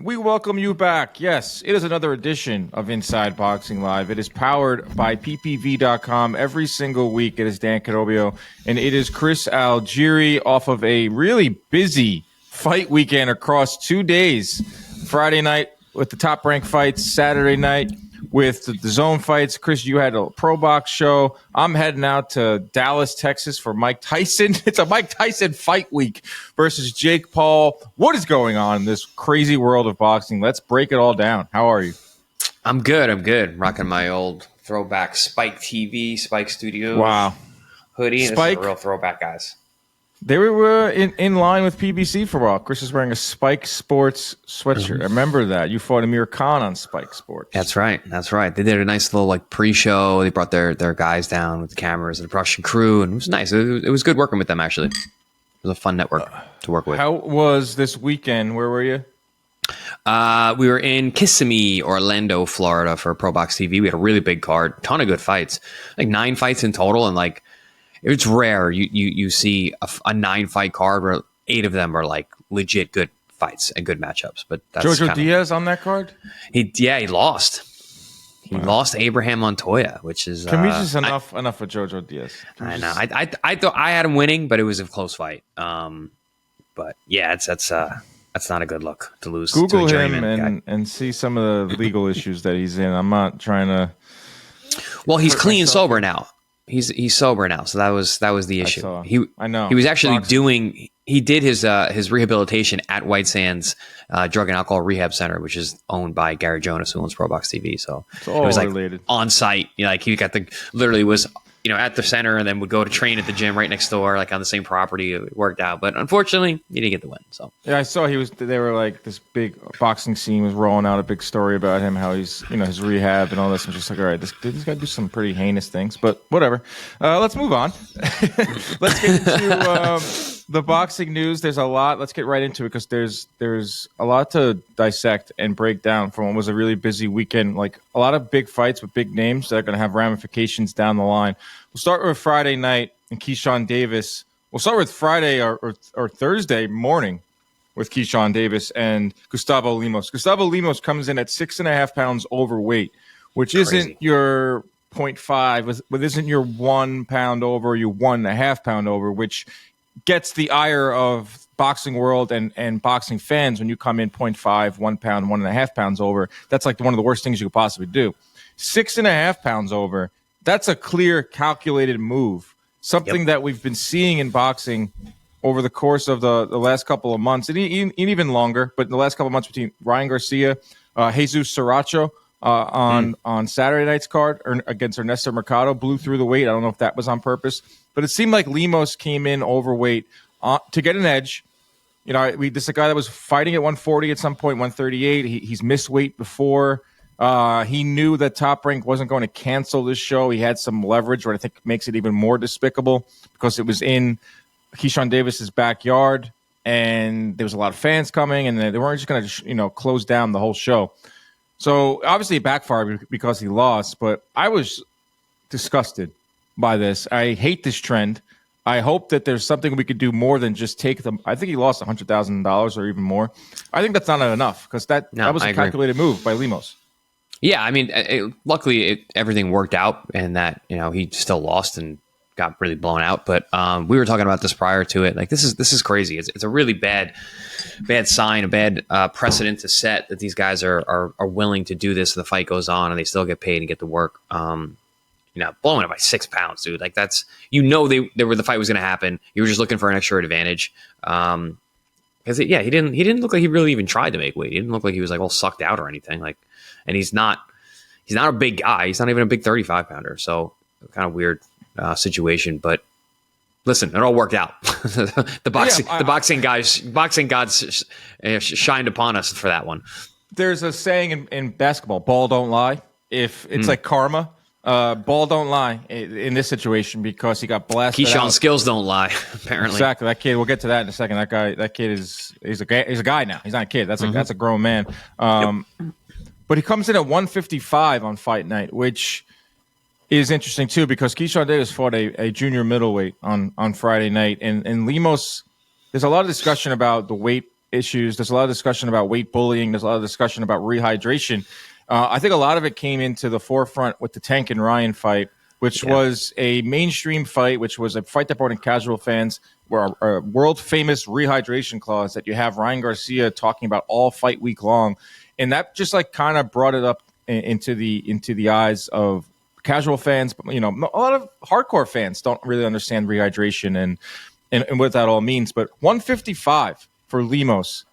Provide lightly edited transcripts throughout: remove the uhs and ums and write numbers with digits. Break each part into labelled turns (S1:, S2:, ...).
S1: we welcome you back. Yes, it is another edition of Inside Boxing Live. It is powered by ppv.com every single week. It is Dan Carobio, and it is Chris Algieri off of a really busy fight weekend across 2 days. Friday night with the top-ranked fights, Saturday night with the zone fights. Chris, you had a Pro Box show. I'm heading out to Dallas, Texas for Mike Tyson. It's a Mike Tyson fight week versus Jake Paul. What is going on in this crazy world of boxing? Let's break it all down. How are you?
S2: I'm good. Rocking my old throwback Spike TV, Spike Studios hoodie.
S1: Spike,
S2: this is a real throwback, guys.
S1: They were in line with PBC for a while. Chris is wearing a Spike Sports sweatshirt. I remember that. You fought Amir Khan on Spike Sports.
S2: That's right. They did a nice little pre-show. They brought their guys down with the cameras and the production crew, and it was nice. It was good working with them, actually. It was a fun network to work with.
S1: How was this weekend? Where were you?
S2: We were in Kissimmee, Orlando, Florida for Pro Box TV. We had a really big card, ton of good fights, like 9 fights in total, and it's rare you see a 9-fight card where 8 of them are legit good fights and good matchups. But that's
S1: Jojo Diaz on that card?
S2: He lost. He lost Abraham Montoya, which is
S1: to me just enough for Jojo Diaz.
S2: I know. I thought I had him winning, but it was a close fight. But yeah, that's not a good look to lose.
S1: Google
S2: to
S1: him and see some of the legal issues that he's in. I'm not trying to.
S2: Well, he's clean and sober now. He's sober now, so that was the issue.
S1: I know.
S2: He was actually he did his rehabilitation at White Sands Drug and Alcohol Rehab Center, which is owned by Gary Jonas, who owns Pro Box TV. So
S1: it was related.
S2: On site. He got literally was at the center and then would go to train at the gym right next door, on the same property. It worked out, but unfortunately, he didn't get the win. So
S1: yeah, I saw they were this big boxing scene was rolling out a big story about him, how he's his rehab and all this. I'm just all right, this guy do some pretty heinous things, but whatever. Let's move on. Let's get into the boxing news. There's a lot. Let's get right into it because there's a lot to dissect and break down from what was a really busy weekend. A lot of big fights with big names that are going to have ramifications down the line. We'll start with Friday night and Keyshawn Davis. We'll start with Friday or Thursday morning with Keyshawn Davis and Gustavo Lemos. Gustavo Lemos comes in at 6.5 pounds overweight, which isn't your 0.5, but isn't your 1 pound over, your 1.5 pound over, which gets the ire of boxing world and boxing fans when you come in 0.5, 1 pound, 1.5 pounds over. That's one of the worst things you could possibly do. 6.5 pounds over. That's a clear, calculated move, something that we've been seeing in boxing over the course of the last couple of months, and even longer, but in the last couple of months between Ryan Garcia, Jesus Saracho on Saturday night's card against Ernesto Mercado, blew through the weight. I don't know if that was on purpose, but it seemed like Lemos came in overweight to get an edge. This is a guy that was fighting at 140 at some point, 138. He's missed weight before. He knew that Top Rank wasn't going to cancel this show. He had some leverage, what I think makes it even more despicable because it was in Keyshawn Davis's backyard, and there was a lot of fans coming, and they weren't just going to, close down the whole show. So obviously it backfired because he lost, but I was disgusted by this. I hate this trend. I hope that there's something we could do more than just take them. I think he lost $100,000 or even more. I think that's not enough because that was a calculated move by Lemos.
S2: Yeah, I mean, luckily everything worked out, and that he still lost and got really blown out. But we were talking about this prior to it. This is crazy. It's a really bad sign, a bad precedent to set that these guys are willing to do this. And the fight goes on, and they still get paid and get to work. Blowing it by 6 pounds, dude. That's the fight was going to happen. You were just looking for an extra advantage. Because he didn't look like he really even tried to make weight. He didn't look like he was all sucked out or anything. And he's not a big guy. He's not even a big 35 pounder. So kind of weird situation. But listen, it all worked out. the boxing gods shined upon us for that one.
S1: There's a saying in basketball: "Ball don't lie." If it's like karma, ball don't lie in this situation because he got blasted.
S2: Keyshawn's skills don't lie. Apparently,
S1: exactly. That kid. We'll get to that in a second. That kid he's a guy now. He's not a kid. That's a grown man. But he comes in at 155 on fight night, which is interesting too because Keyshawn Davis fought a junior middleweight on Friday night, and Lemos. There's a lot of discussion about the weight issues. There's a lot of discussion about weight bullying. There's a lot of discussion about rehydration. I think a lot of it came into the forefront with the Tank and Ryan fight, which was a mainstream fight, which was a fight that brought in casual fans, where a world famous rehydration clause that you have Ryan Garcia talking about all fight week long. And that just like kind of brought it up into the eyes of casual fans, but a lot of hardcore fans don't really understand rehydration and what that all means. But 155 for Lemos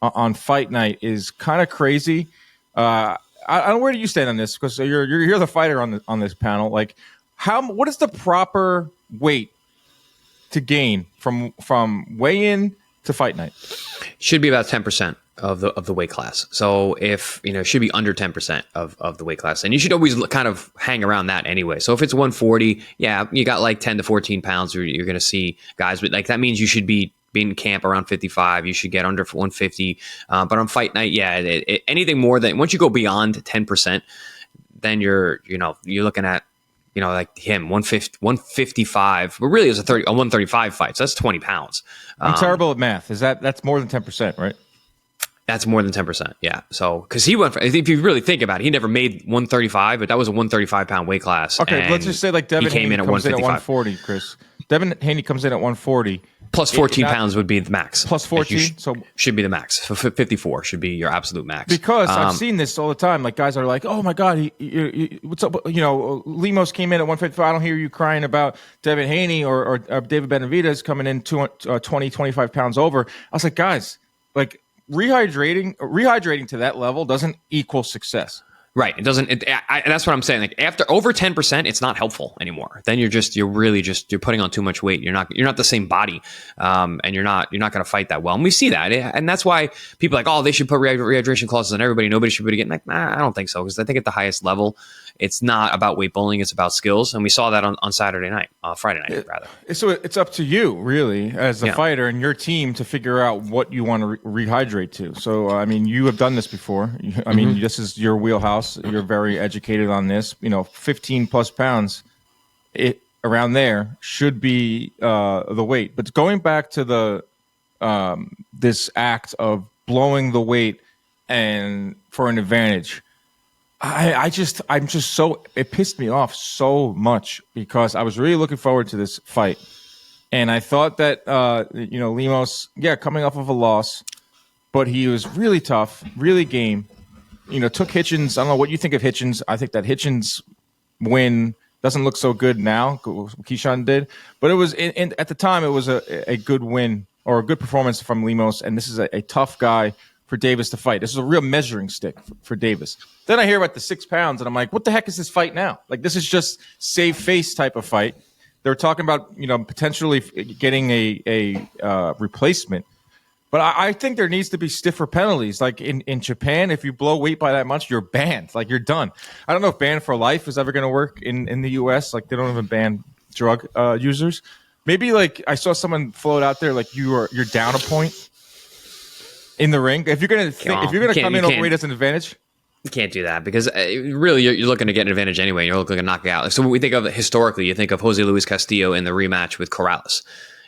S1: on fight night is kind of crazy. I don't know, where do you stand on this? Because you're the fighter on this panel. Like, what is the proper weight to gain from weigh-in to fight night?
S2: Should be about 10% of the weight class. So if it should be under 10% of the weight class, and you should always kind of hang around that anyway. So if it's 140, you got like 10 to 14 pounds. You're going to see guys, but like that means you should be in camp around 55. You should get under 150. But on fight night, anything more than once you go beyond 10%, then you're looking at like him 155. But really, it's a 135 fight. So that's 20 pounds.
S1: I'm terrible at math. That's more than 10%, right?
S2: That's more than 10%. Yeah. So, because he went, if you really think about it, he never made 135, but that was a 135 pound weight class.
S1: Okay. Let's just say like Devin Haney comes in at 140, Chris. Devin Haney comes in at 140.
S2: Plus 14 pounds would be the max.
S1: Plus 14? So
S2: should be the max. So 54 should be your absolute max.
S1: Because I've seen this all the time. Like, guys are like, oh my God, what's up? Lemos came in at 155. I don't hear you crying about Devin Haney or David Benavidez coming in 20, 25 pounds over. I was like, guys, like, rehydrating to that level doesn't equal success.
S2: Right. It doesn't. That's what I'm saying. Like after over 10%, it's not helpful anymore. Then you're putting on too much weight. You're not the same body, and you're not going to fight that well. And we see that, and that's why people are like, oh, they should put rehydration clauses on everybody. Nobody should be getting like, I don't think so, because I think at the highest level, it's not about weight bullying. It's about skills, and we saw that on Friday night, rather.
S1: So it's up to you, really, as a fighter and your team to figure out what you want to rehydrate to. So, I mean, you have done this before. I mean, this is your wheelhouse. You're very educated on this. 15 plus pounds, around there should be the weight. But going back to this act of blowing the weight and for an advantage, it pissed me off so much because I was really looking forward to this fight, and I thought that Lemos, coming off of a loss, but he was really tough, really game. Took Hitchens. I don't know what you think of Hitchens. I think that Hitchens win doesn't look so good now. Keyshawn did, but it was at the time it was a good win or a good performance from Lemos, and this is a tough guy for Davis to fight. This is a real measuring stick for Davis. Then I hear about the 6 pounds, and I'm like, what the heck is this fight now? Like, this is just save face type of fight. They're talking about potentially getting a replacement. But I think there needs to be stiffer penalties. Like in Japan, if you blow weight by that much, you're banned. Like, you're done. I don't know if ban for life is ever going to work in the U.S. Like, they don't even ban drug users. Maybe, like, I saw someone float out there, like, you're down a point in the ring. If you're going to come in overweight as an advantage.
S2: You can't do that because really you're looking to get an advantage anyway. You're looking to knock it out. So when we think of it historically, you think of Jose Luis Castillo in the rematch with Corrales.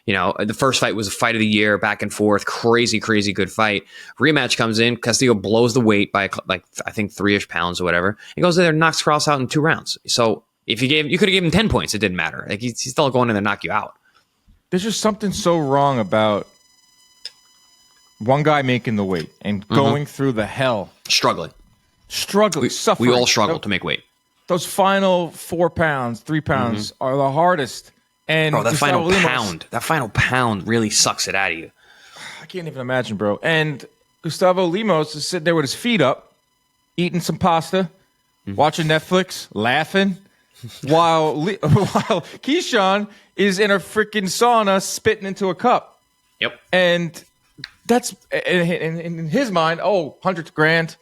S2: The first fight was a fight of the year, back and forth, crazy, crazy good fight. Rematch comes in, Castillo blows the weight by like I think 3-ish pounds or whatever. He goes in there and knocks Corrales out in 2 rounds. So if you could have given him 10 points, it didn't matter. Like he's still going in there and knock you out.
S1: There's just something so wrong about one guy making the weight and going through the hell,
S2: struggling,
S1: suffering.
S2: We all struggle to make weight.
S1: Those final 4 pounds, 3 pounds are the hardest. And
S2: bro, that final pound really sucks it out of you.
S1: I can't even imagine, bro. And Gustavo Lemos is sitting there with his feet up, eating some pasta, watching Netflix, laughing, while Keyshawn is in a freaking sauna spitting into a cup.
S2: Yep.
S1: And that's in his mind. Oh, $100,000,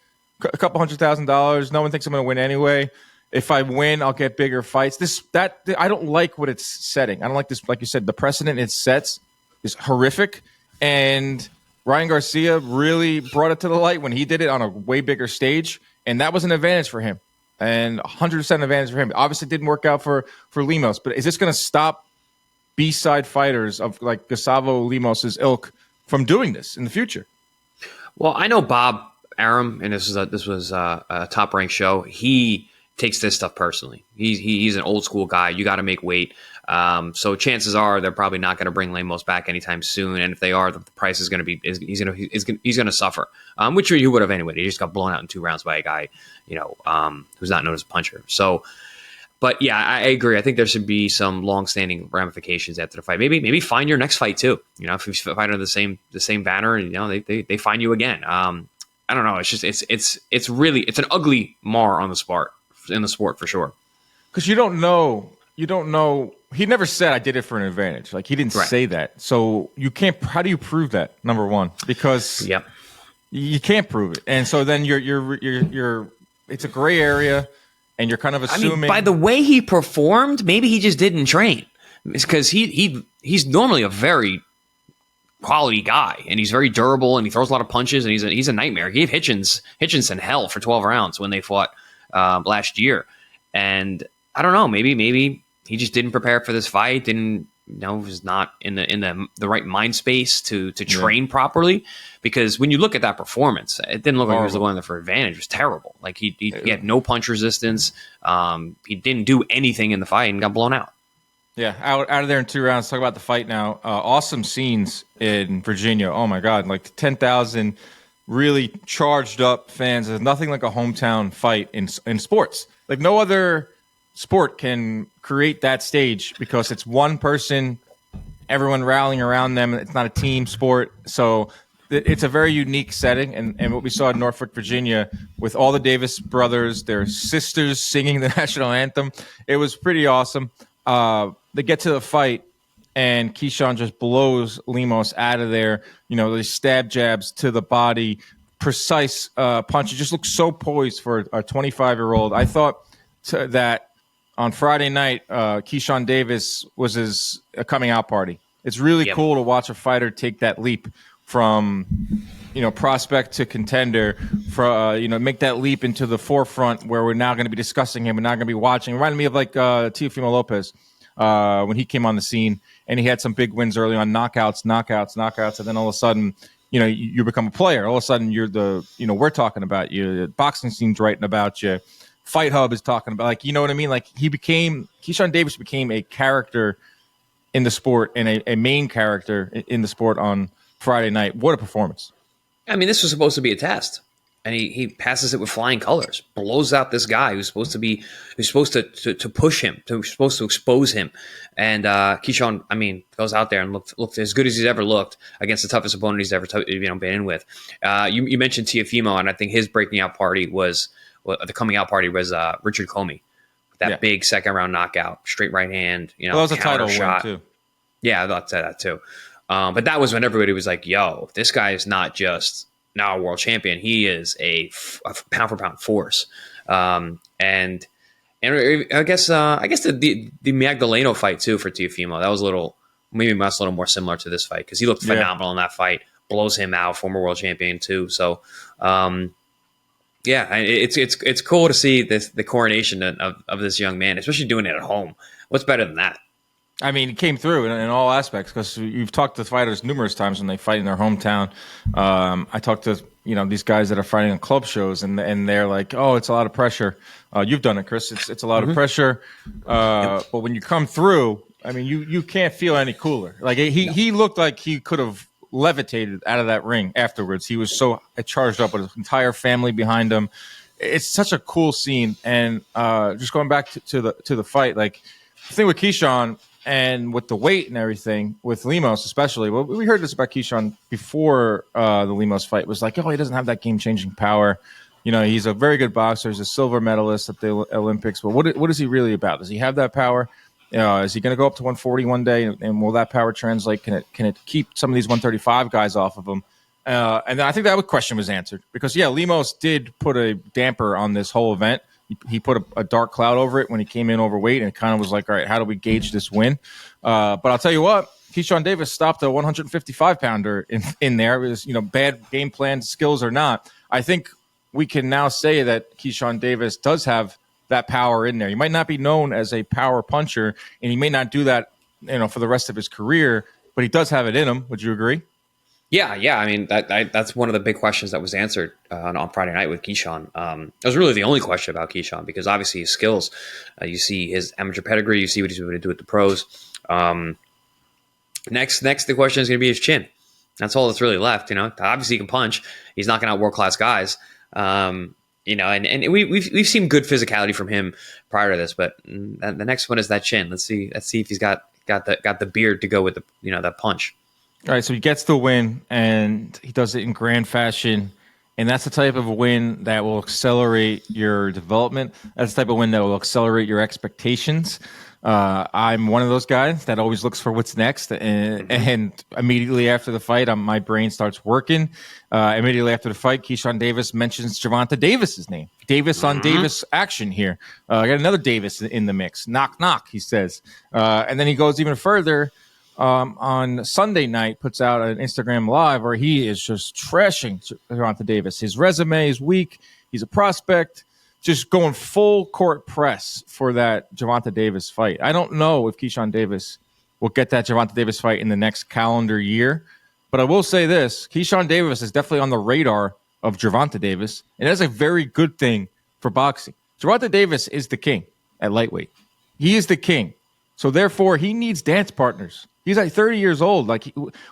S1: a couple $100,000. No one thinks I'm going to win anyway. If I win, I'll get bigger fights. I don't like what it's setting. I don't like this. Like you said, the precedent it sets is horrific. And Ryan Garcia really brought it to the light when he did it on a way bigger stage. And that was an advantage for him. And 100% advantage for him. Obviously, it didn't work out for Lemos. But is this going to stop B-side fighters of like Gustavo Lemos' ilk from doing this in the future?
S2: Well, I know Bob Arum, and this was a top ranked show. He takes this stuff personally. He's an old school guy. You got to make weight. So chances are they're probably not going to bring Lemos back anytime soon. And if they are, the price is going to be he's going to suffer, which he would have anyway. He just got blown out in 2 rounds by a guy, who's not known as a puncher. So, but yeah, I agree. I think there should be some long-standing ramifications after the fight. Maybe find your next fight too. If you fight under the same banner, and they find you again. I don't know. It's just it's an ugly mar on the sport for sure.
S1: Because you don't know. He never said I did it for an advantage. Like he didn't say that. So you can't. How do you prove that? Number one, because you can't prove it, and so then you're. It's a gray area, and you're kind of assuming.
S2: I mean, by the way he performed, maybe he just didn't train. It's because he's normally a very quality guy, and he's very durable, and he throws a lot of punches, and he's a nightmare. He gave Hitchinson hell for 12 rounds when they fought last year, and I don't know. Maybe he just didn't prepare for this fight. Was not in the right mind space to train properly. Because when you look at that performance, it didn't look like he was going there for advantage. It was terrible. Like he had no punch resistance. He didn't do anything in the fight and got blown out.
S1: Yeah, out of there in 2 rounds. Talk about the fight now. Awesome scenes in Virginia. Oh my God, like 10,000 really charged up fans. There's nothing like a hometown fight in sports. Like no other sport can create that stage because it's one person, everyone rallying around them. It's not a team sport. So it's a very unique setting. And what we saw in Norfolk, Virginia, with all the Davis brothers, their sisters singing the national anthem, it was pretty awesome. They get to the fight, and Keyshawn just blows Lemos out of there. These stab jabs to the body, precise punches. Just looks so poised for a 25-year-old. I thought that on Friday night, Keyshawn Davis was his coming out party. It's really cool to watch a fighter take that leap from, prospect to contender, make that leap into the forefront where we're now going to be discussing him and not going to be watching. It reminded me of like Teofimo Lopez when he came on the scene, and he had some big wins early on, knockouts, and then all of a sudden, you become a player. All of a sudden, you're we're talking about you. The boxing scene's writing about you. Fight Hub is talking about, like, you know what I mean? Like Keyshawn Davis became a character in the sport and a main character in the sport on Friday night. What a performance.
S2: I mean, this was supposed to be a test, and he passes it with flying colors, blows out this guy who's supposed to push him, who's supposed to expose him. And Keyshawn, I mean, goes out there and looked as good as he's ever looked against the toughest opponent he's ever been in with. You mentioned Teofimo, and I think his breaking out party was, the coming out party was Richard Comey. That big second round knockout, straight right hand, that was a title shot. Win too. Yeah, I thought that too. But that was when everybody was like, yo, this guy is not just now a world champion. He is a pound for pound force. And I guess the Magdaleno fight too for Teofimo, that was a little more similar to this fight because he looked phenomenal in that fight. Blows him out, former world champion too. So, it's cool to see the coronation of this young man, especially doing it at home. What's better than that?
S1: I mean, it came through in all aspects because you've talked to fighters numerous times when they fight in their hometown. I talked to these guys that are fighting on club shows, and they're like, "Oh, it's a lot of pressure." You've done it, Chris. It's a lot of pressure, but when you come through, I mean, you can't feel any cooler. Like he looked like he could have levitated out of that ring afterwards. He was so charged up with his entire family behind him. It's such a cool scene, and just going back to the fight, like the thing with Keyshawn. And with the weight and everything, with Lemos especially, well, we heard this about Keyshawn before the Lemos fight, was like, oh, he doesn't have that game-changing power. He's a very good boxer. He's a silver medalist at the Olympics. But what is he really about? Does he have that power? Is he going to go up to 140 one day? And will that power translate? Can it keep some of these 135 guys off of him? And I think that question was answered. Because, Lemos did put a damper on this whole event. He put a dark cloud over it when he came in overweight, and it kind of was like, all right, how do we gauge this win? But I'll tell you what, Keyshawn Davis stopped a 155-pounder in there. It was, bad game plan, skills or not. I think we can now say that Keyshawn Davis does have that power in there. He might not be known as a power puncher, and he may not do that, for the rest of his career, but he does have it in him. Would you agree?
S2: Yeah. I mean, that's one of the big questions that was answered on Friday night with Keyshawn. That was really the only question about Keyshawn because obviously his skills, you see his amateur pedigree, you see what he's able to do with the pros. Next, the question is going to be his chin. That's all that's really left. Obviously he can punch. He's knocking out world class guys. And we've seen good physicality from him prior to this, but the next one is that chin. Let's see if he's got the beard to go with that punch.
S1: All right, so he gets the win, and he does it in grand fashion, and that's the type of win that will accelerate your development. That's the type of win that will accelerate your expectations. I'm one of those guys that always looks for what's next, and immediately after the fight, my brain starts working. Immediately after the fight, Keyshawn Davis mentions Gervonta Davis's name. Davis on Davis action here. I got another Davis in the mix. Knock, knock, he says. And then he goes even further. On Sunday night, puts out an Instagram live where he is just trashing Gervonta Davis. His resume is weak. He's a prospect. Just going full court press for that Gervonta Davis fight. I don't know if Keyshawn Davis will get that Gervonta Davis fight in the next calendar year, but I will say this. Keyshawn Davis is definitely on the radar of Gervonta Davis, and that's a very good thing for boxing. Gervonta Davis is the king at lightweight. He is the king. So therefore, he needs dance partners. He's like 30 years old.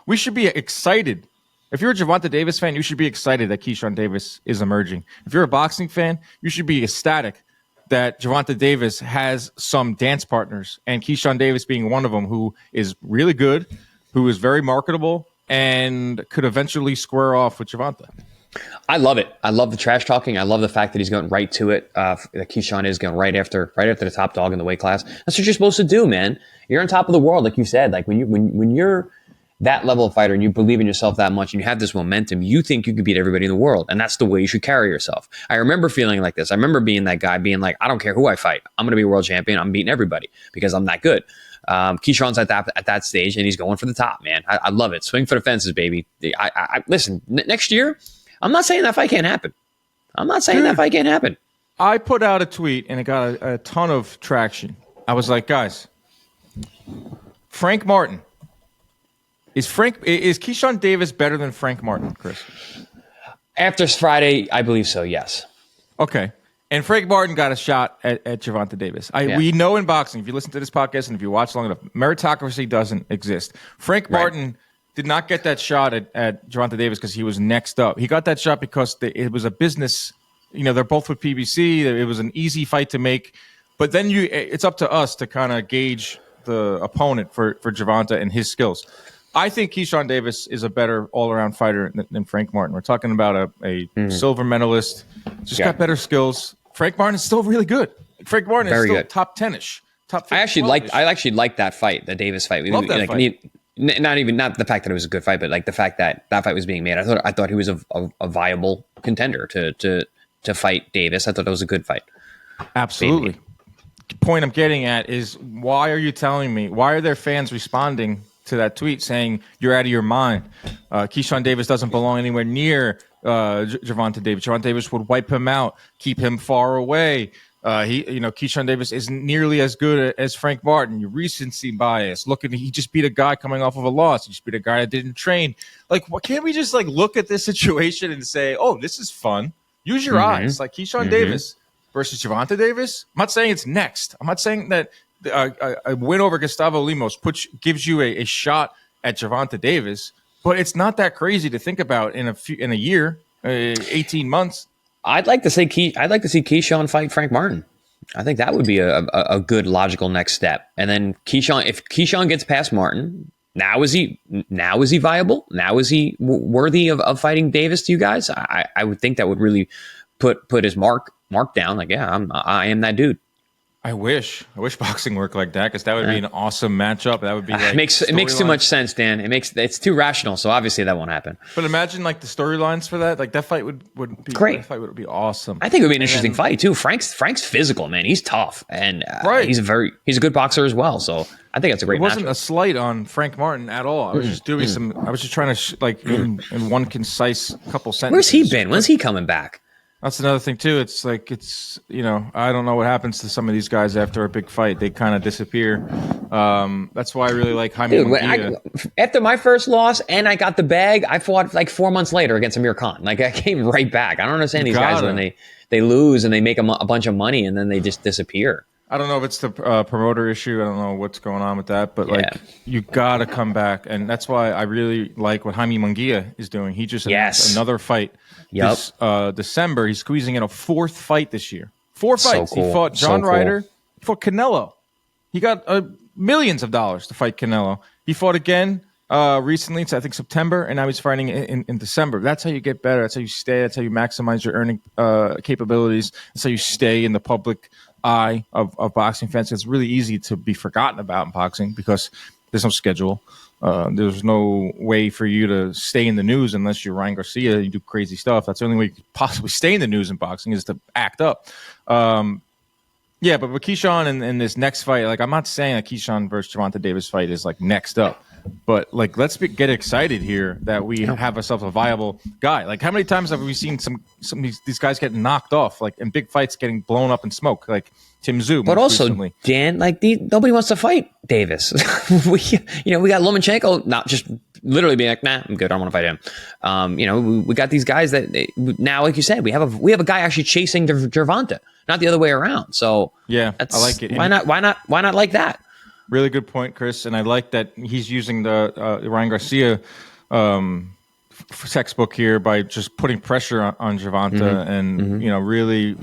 S1: We should be excited. If you're a Gervonta Davis fan, you should be excited that Keyshawn Davis is emerging. If you're a boxing fan, you should be ecstatic that Gervonta Davis has some dance partners, and Keyshawn Davis being one of them, who is really good, who is very marketable, and could eventually square off with Gervonta.
S2: I love it. I love the trash talking. I love the fact that he's going right to it. That Keyshawn is going right after the top dog in the weight class. That's what you're supposed to do, man. You're on top of the world, like you said. Like when you're that level of fighter and you believe in yourself that much and you have this momentum, you think you could beat everybody in the world, and that's the way you should carry yourself. I remember feeling like this. I remember being that guy, being like, I don't care who I fight. I'm going to be a world champion. I'm beating everybody because I'm that good. Keyshawn's at that stage, and he's going for the top, man. I love it. Swing for the fences, baby. Listen. Next year, I'm not saying that fight can't happen.
S1: I put out a tweet, and it got a ton of traction. I was like, guys, Frank Martin. Is Keyshawn Davis better than Frank Martin, Chris?
S2: After Friday, I believe so, yes.
S1: Okay. And Frank Martin got a shot at Gervonta Davis. We know in boxing, if you listen to this podcast and if you watch long enough, meritocracy doesn't exist. Frank Martin did not get that shot at Gervonta Davis because he was next up. He got that shot because it was a business. They're both with PBC. It was an easy fight to make. But then it's up to us to kind of gauge the opponent for Gervonta and his skills. I think Keyshawn Davis is a better all-around fighter than Frank Martin. We're talking about a silver medalist, got better skills. Frank Martin is still really good. Frank Martin is still top 10-ish. Top 15,
S2: I actually liked that fight, the Davis fight.
S1: Love that fight.
S2: Not the fact that it was a good fight, but like the fact that fight was being made. I thought he was a viable contender to fight Davis. I thought it was a good fight.
S1: Absolutely. The point I'm getting at is, why are you telling me? Why are there fans responding to that tweet saying you're out of your mind? Keyshawn Davis doesn't belong anywhere near Gervonta Davis. Gervonta Davis would wipe him out, keep him far away. Keyshawn Davis isn't nearly as good as Frank Martin. Your recency bias. He just beat a guy coming off of a loss. He just beat a guy that didn't train. Can't we just look at this situation and say, oh, this is fun? Use your eyes. Like Keyshawn Davis versus Gervonta Davis. I'm not saying it's next. I'm not saying that a win over Gustavo Lemos gives you a shot at Gervonta Davis, but it's not that crazy to think about in a year, 18 months.
S2: I'd like to see Keyshawn fight Frank Martin. I think that would be a good logical next step. And then if Keyshawn gets past Martin, now is he viable? Now is he worthy of fighting Davis to you guys? I would think that would really put his mark down. I am that dude.
S1: I wish boxing worked like that, because that would be an awesome matchup. That would be
S2: it makes too much sense, Dan. It's too rational, so obviously that won't happen.
S1: But imagine the storylines for that. That fight would be
S2: great.
S1: That fight would be awesome.
S2: I think it would be an interesting fight too. Frank's physical, man. He's tough, and he's a good boxer as well. So I think that's a great.
S1: It wasn't a slight on Frank Martin at all. I was just doing I was just trying to in one concise couple sentences.
S2: Where's he been? When's he coming back?
S1: That's another thing too. It's like I don't know what happens to some of these guys after a big fight. They kind of disappear. That's why I really like Jaime Munguia.
S2: After my first loss and I got the bag, I fought like 4 months later against Amir Khan. Like I came right back. I don't understand these guys when they lose and they make a bunch of money and then they just disappear.
S1: I don't know if it's the promoter issue. I don't know what's going on with that, but you got to come back, and that's why I really like what Jaime Munguia is doing. He just announced another fight this December. He's squeezing in a 4th fight this year. 4 fights. So cool. He fought John Ryder. He fought Canelo. He got millions of dollars to fight Canelo. He fought again recently. It's I think September, and now he's fighting in December. That's how you get better. That's how you stay. That's how you maximize your earning capabilities. That's how you stay in the public eye of boxing fans. It's really easy to be forgotten about in boxing because there's no schedule. There's no way for you to stay in the news unless you're Ryan Garcia. You do crazy stuff. That's the only way you could possibly stay in the news in boxing is to act up. Yeah, but with Keyshawn in this next fight, like I'm not saying that Keyshawn versus Gervonta Davis fight is like next up, but like let's get excited here that we have ourselves a viable guy. Like how many times have we seen some of these guys getting knocked off, like in big fights, getting blown up in smoke, like Tim Tszyu.
S2: But also,
S1: recently.
S2: Dan, like nobody wants to fight Davis. we got Lomachenko not just literally being like, nah, I'm good. I don't want to fight him. We got these guys that now, like you said, we have a guy actually chasing Gervonta, not the other way around. So
S1: yeah, I like it.
S2: Why not like that?
S1: Really good point, Chris. And I like that he's using the Ryan Garcia textbook here by just putting pressure on Gervonta and really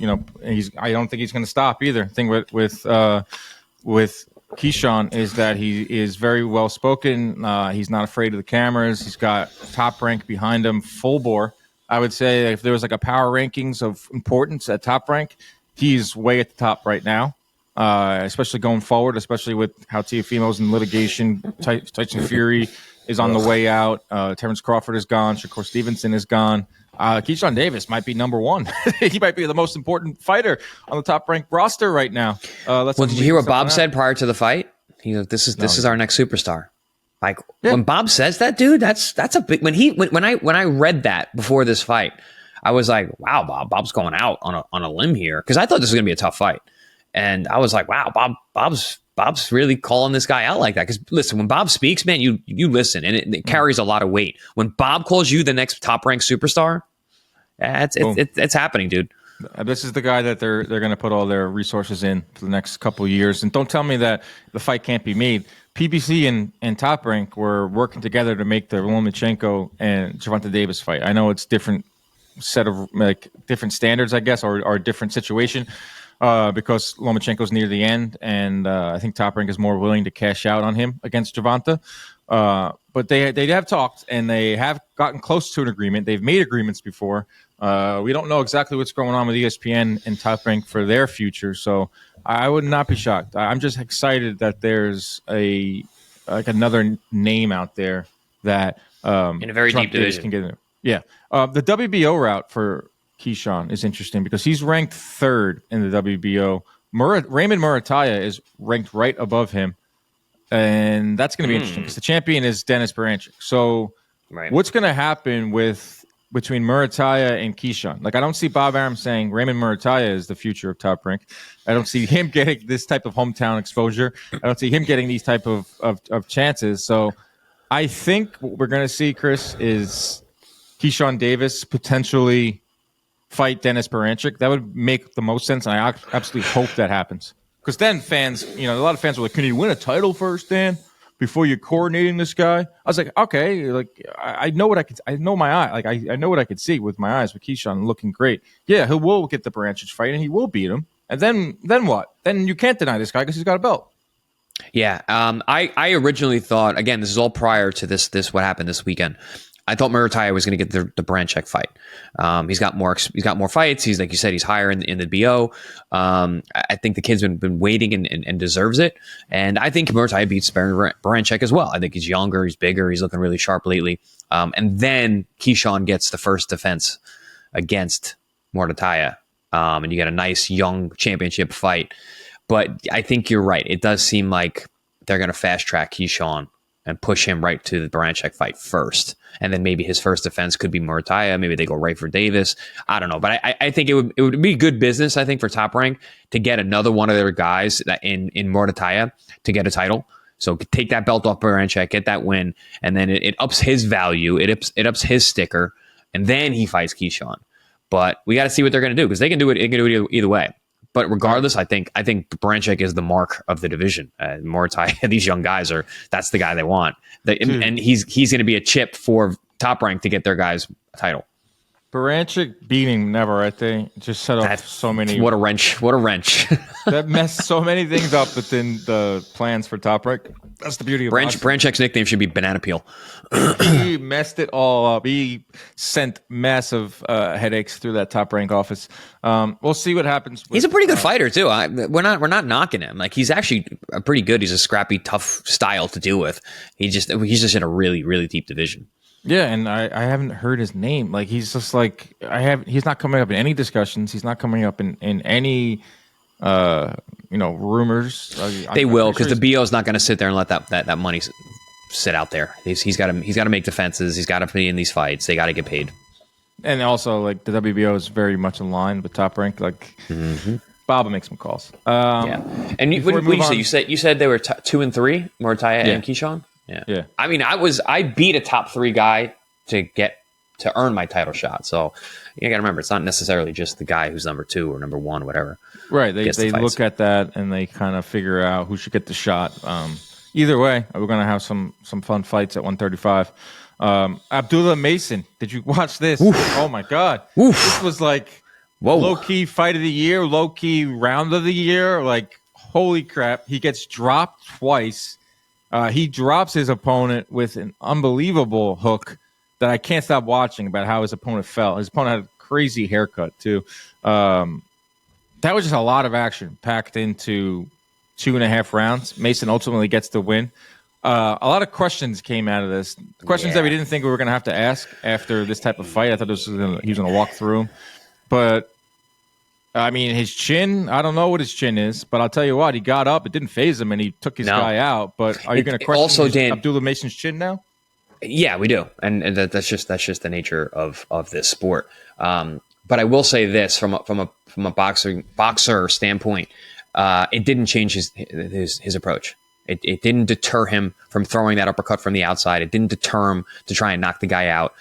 S1: I don't think he's going to stop either. The thing with Keyshawn is that he is very well spoken. He's not afraid of the cameras. He's got Top Rank behind him, full bore. I would say if there was like a power rankings of importance at Top Rank, he's way at the top right now. Especially going forward, especially with how Teofimo's in litigation. Tyson Fury is on the way out. Terrence Crawford is gone. Shakur Stevenson is gone. Keyshawn Davis might be number one. He might be the most important fighter on the top-ranked roster right now.
S2: Did you hear what Bob said prior to the fight? He goes, "This is our next superstar." Like when Bob says that, dude, that's a big. When I read that before this fight, I was like, "Wow, Bob's going out on a limb here," because I thought this was going to be a tough fight. And I was like, wow, Bob's really calling this guy out like that. Because listen, when Bob speaks, man, you listen, and it carries a lot of weight. When Bob calls you the next top ranked superstar, it's happening, dude.
S1: This is the guy that they're going to put all their resources in for the next couple of years. And don't tell me that the fight can't be made. PBC and Top Rank were working together to make the Lomachenko and Gervonta Davis fight. I know it's different set of different standards, I guess, or a different situation. Because Lomachenko's near the end, and I think Top Rank is more willing to cash out on him against Gervonta. But they have talked, and they have gotten close to an agreement. They've made agreements before. We don't know exactly what's going on with ESPN and Top Rank for their future, so I would not be shocked. I'm just excited that there's another name out there that
S2: in a very deep division
S1: can get in. Yeah, the WBO route for Keyshawn is interesting because he's ranked 3rd in the WBO. Raymond Murataya is ranked right above him, and that's going to be interesting because the champion is Dennis Baranchyk. So what's going to happen between Murataya and Keyshawn? Like, I don't see Bob Arum saying Raymond Murataya is the future of Top Rank. I don't see him getting this type of hometown exposure. I don't see him getting these type of chances. So I think what we're going to see, Chris, is Keyshawn Davis potentially fight Dennis Baranchyk. That would make the most sense, and I absolutely hope that happens. Because then fans, a lot of fans were like, "Can you win a title first, Dan, before you're coordinating this guy?" I was like, "Okay, like I know what I could. I know my eye. Like I know what I could see with my eyes with Keyshawn looking great. Yeah, he will get the Baranchyk fight, and he will beat him. And then what? Then you can't deny this guy because he's got a belt."
S2: Yeah, I originally thought, again, this is all prior to this what happened this weekend. I thought Murataya was going to get the Baranchyk fight. He's got more fights. He's, like you said, he's higher in the BO. I think the kid's been waiting and deserves it. And I think Murataya beats Baranchyk as well. I think he's younger, he's bigger, he's looking really sharp lately. And then Keyshawn gets the first defense against Murataya, and you get a nice young championship fight. But I think you're right. It does seem like they're going to fast track Keyshawn and push him right to the Baranchek fight first. And then maybe his first defense could be Murataya. Maybe they go right for Davis. I don't know. But I think it would be good business, I think, for Top Rank to get another one of their guys that in Murataya to get a title. So take that belt off Baranchek, get that win, and then it ups his value. It ups his sticker, and then he fights Keyshawn. But we got to see what they're going to do because they can do it either way. But regardless, I think Baranchek is the mark of the division. Murataya, these young guys that's the guy they want. And he's going to be a chip for Top Rank to get their guys a title.
S1: Baranchek beating Navarrete just set up so many.
S2: What a wrench!
S1: That messed so many things up within the plans for Top Rank. That's the beauty of
S2: Baranchek's nickname should be Banana Peel.
S1: He messed it all up. He sent massive headaches through that Top Rank office. We'll see what happens.
S2: He's a pretty good fighter too. We're not knocking him. Like he's actually pretty good. He's a scrappy, tough style to deal with. He's just in a really, really deep division.
S1: Yeah, and I haven't heard his name. Like he's just like he's not coming up in any discussions. He's not coming up in any rumors.
S2: They will because the BO is not going to sit there and let that money sit out there. He's got to make defenses. He's got to be in these fights. They got to get paid. And
S1: also, like the WBO is very much aligned with Top Rank. Like Bob will make some calls. Yeah,
S2: and what did you say? You said they were 2 and 3, Murataya and Keyshawn. Yeah. I mean, I beat a top 3 guy to earn my title shot. So you got to remember, it's not necessarily just the guy who's number 2 or number 1, whatever.
S1: Right. They look at that and they kind of figure out who should get the shot. Either way, we're going to have some fun fights at 135. Abdullah Mason, did you watch this? Oof. Oh my God. Oof. This was like low-key fight of the year, low-key round of the year. Like, holy crap. He gets dropped twice. He drops his opponent with an unbelievable hook that I can't stop watching about how his opponent fell. His opponent had a crazy haircut, too. That was just a lot of action packed into 2.5 rounds. Mason ultimately gets the win. A lot of questions came out of this. Questions that we didn't think we were going to have to ask after this type of fight. I thought he was going to walk through them. But, I mean, his chin, I don't know what his chin is, but I'll tell you what, he got up. It didn't faze him, and he took his guy out. But are you going to question Abdullah Mason's chin now?
S2: Yeah, we do. And that's just the nature of this sport. But I will say this, from a boxer standpoint, it didn't change his approach. It didn't deter him from throwing that uppercut from the outside. It didn't deter him to try and knock the guy out.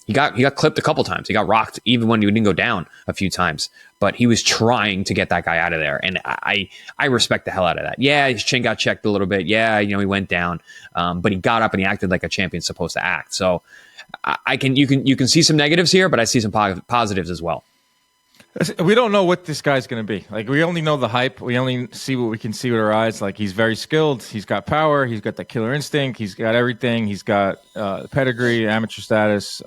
S2: He got clipped a couple times. He got rocked even when he didn't go down a few times. But he was trying to get that guy out of there, and I respect the hell out of that. Yeah, his chin got checked a little bit. Yeah, he went down, but he got up and he acted like a champion's supposed to act. So you can see some negatives here, but I see some positives as well.
S1: We don't know what this guy's going to be. Like, we only know the hype. We only see what we can see with our eyes. Like, he's very skilled. He's got power. He's got that killer instinct. He's got everything. He's got pedigree, amateur status,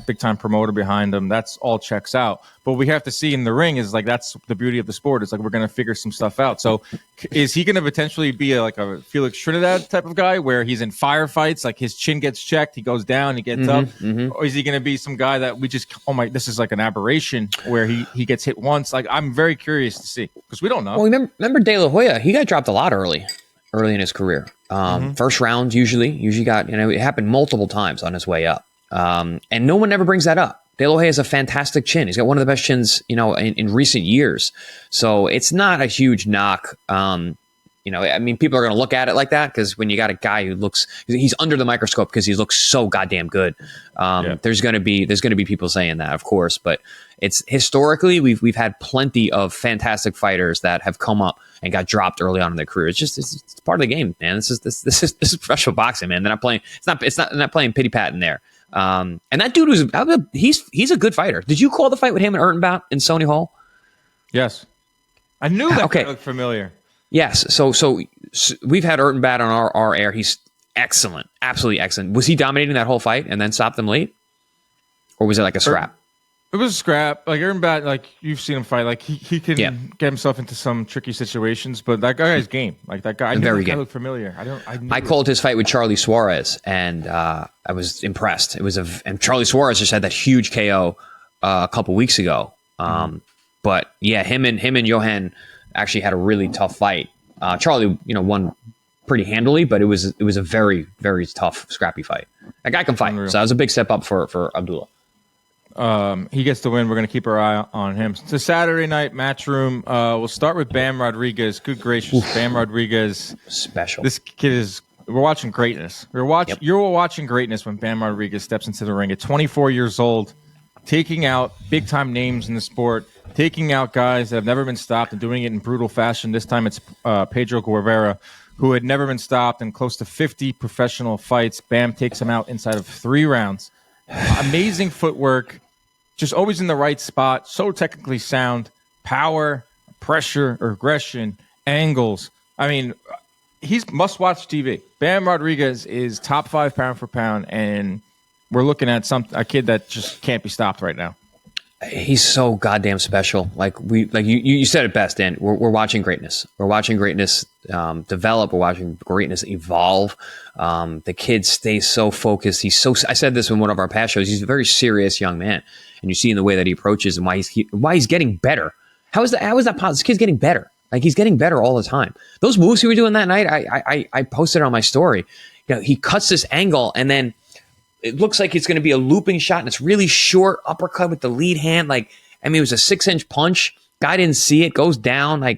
S1: big-time promoter behind him. That's all checks out. But what we have to see in the ring is, like, that's the beauty of the sport. It's like we're going to figure some stuff out. So is he going to potentially be a Felix Trinidad type of guy where he's in firefights, like his chin gets checked, he goes down, he gets up? Or is he going to be some guy that we just, this is like an aberration where he gets hit once? Like, I'm very curious to see because we don't know.
S2: Well, remember De La Hoya? He got dropped a lot early in his career. First round usually got, it happened multiple times on his way up. And no one ever brings that up. De La Hoya has a fantastic chin. He's got one of the best chins, in recent years. So it's not a huge knock. I mean, people are going to look at it like that because when you got a guy who he's under the microscope because he looks so goddamn good. There's going to be people saying that, of course, but it's historically we've had plenty of fantastic fighters that have come up and got dropped early on in their career. It's part of the game, man. This is professional boxing, man. They're not playing. They're not playing pity pat in there. And that dude he's a good fighter. Did you call the fight with him and Ertenbout in Sony Hall?
S1: Yes, I knew that. Okay, looked familiar.
S2: Yes. So we've had Ertenbout on our air. He's excellent, absolutely excellent. Was he dominating that whole fight and then stopped them late, or was it like a scrap?
S1: It was a scrap. Like Ertenbout, like you've seen him fight. Like he can get himself into some tricky situations, but that guy's game. Like that guy, I looked familiar. I
S2: called his fight with Charlie Suarez, and I was impressed. And Charlie Suarez just had that huge KO a couple weeks ago. But yeah, him and Johan actually had a really tough fight. Charlie, won pretty handily, but it was a very, very tough, scrappy fight. That guy can fight, so that was a big step up for Abdullah.
S1: He gets the win. We're going to keep our eye on him. It's a Saturday night match room. We'll start with Bam Rodriguez. Good gracious, Bam Rodriguez.
S2: Special.
S1: This kid is... We're watching greatness. You're watching greatness when Bam Rodriguez steps into the ring at 24 years old, taking out big-time names in the sport, taking out guys that have never been stopped and doing it in brutal fashion. This time it's Pedro Guevera, who had never been stopped in close to 50 professional fights. Bam takes him out inside of 3 rounds. Amazing footwork, just always in the right spot, so technically sound, power, pressure, aggression, angles. I mean, he's must-watch TV. Bam Rodriguez is top 5 pound for pound, and we're looking at a kid that just can't be stopped right now.
S2: He's so goddamn special. You said it best, Dan. We're watching greatness. We're watching greatness develop. We're watching greatness evolve. The kid stays so focused. I said this in one of our past shows. He's a very serious young man, and you see in the way that he approaches and why he's getting better. How is that possible? This kid's getting better. Like, he's getting better all the time. Those moves he was doing that night, I posted on my story. He cuts this angle, and then it looks like it's going to be a looping shot, and it's really short uppercut with the lead hand. It was a 6-inch punch. Guy didn't see it, goes down.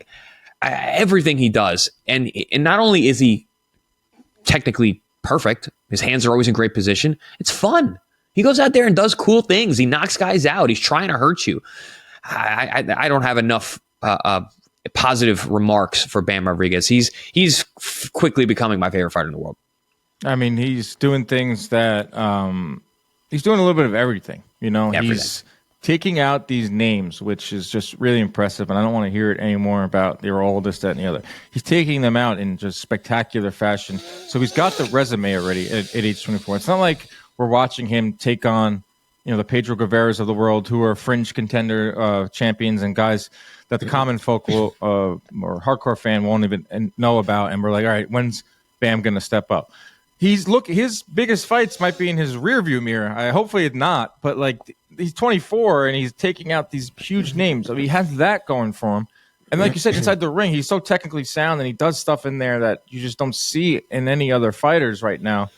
S2: Everything he does. And not only is he technically perfect, his hands are always in great position, it's fun. He goes out there and does cool things. He knocks guys out. He's trying to hurt you. I don't have enough positive remarks for Bam Rodriguez. He's quickly becoming my favorite fighter in the world.
S1: I mean, he's doing things that he's doing a little bit of everything. He's taking out these names, which is just really impressive. And I don't want to hear it anymore about they're all this, that, and the other. He's taking them out in just spectacular fashion. So he's got the resume already at age 24. It's not like we're watching him take on the Pedro Gueveras of the world, who are fringe contender champions and guys that the common folk will, or hardcore fan won't even know about. And we're like, all right, when's Bam going to step up? His biggest fights might be in his rearview mirror. Hopefully it's not, but he's 24 and he's taking out these huge names. So he has that going for him. And like you said, inside the ring, he's so technically sound and he does stuff in there that you just don't see in any other fighters right now.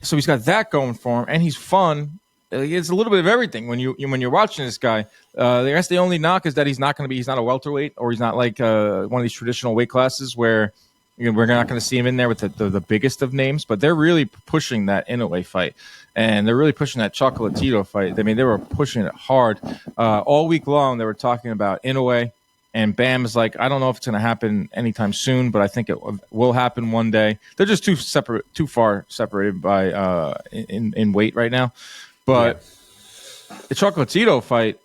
S1: So he's got that going for him, and he's fun. It's a little bit of everything when you're watching this guy. I guess the only knock is that he's not a welterweight, or he's not like one of these traditional weight classes where we're not going to see him in there with the biggest of names. But they're really pushing that Inoue fight, and they're really pushing that Chocolatito fight. I mean, they were pushing it hard all week long. They were talking about Inoue, and Bam is like, I don't know if it's going to happen anytime soon, but I think it will happen one day. They're just too far separated by in weight right now. But the Chocolatito fight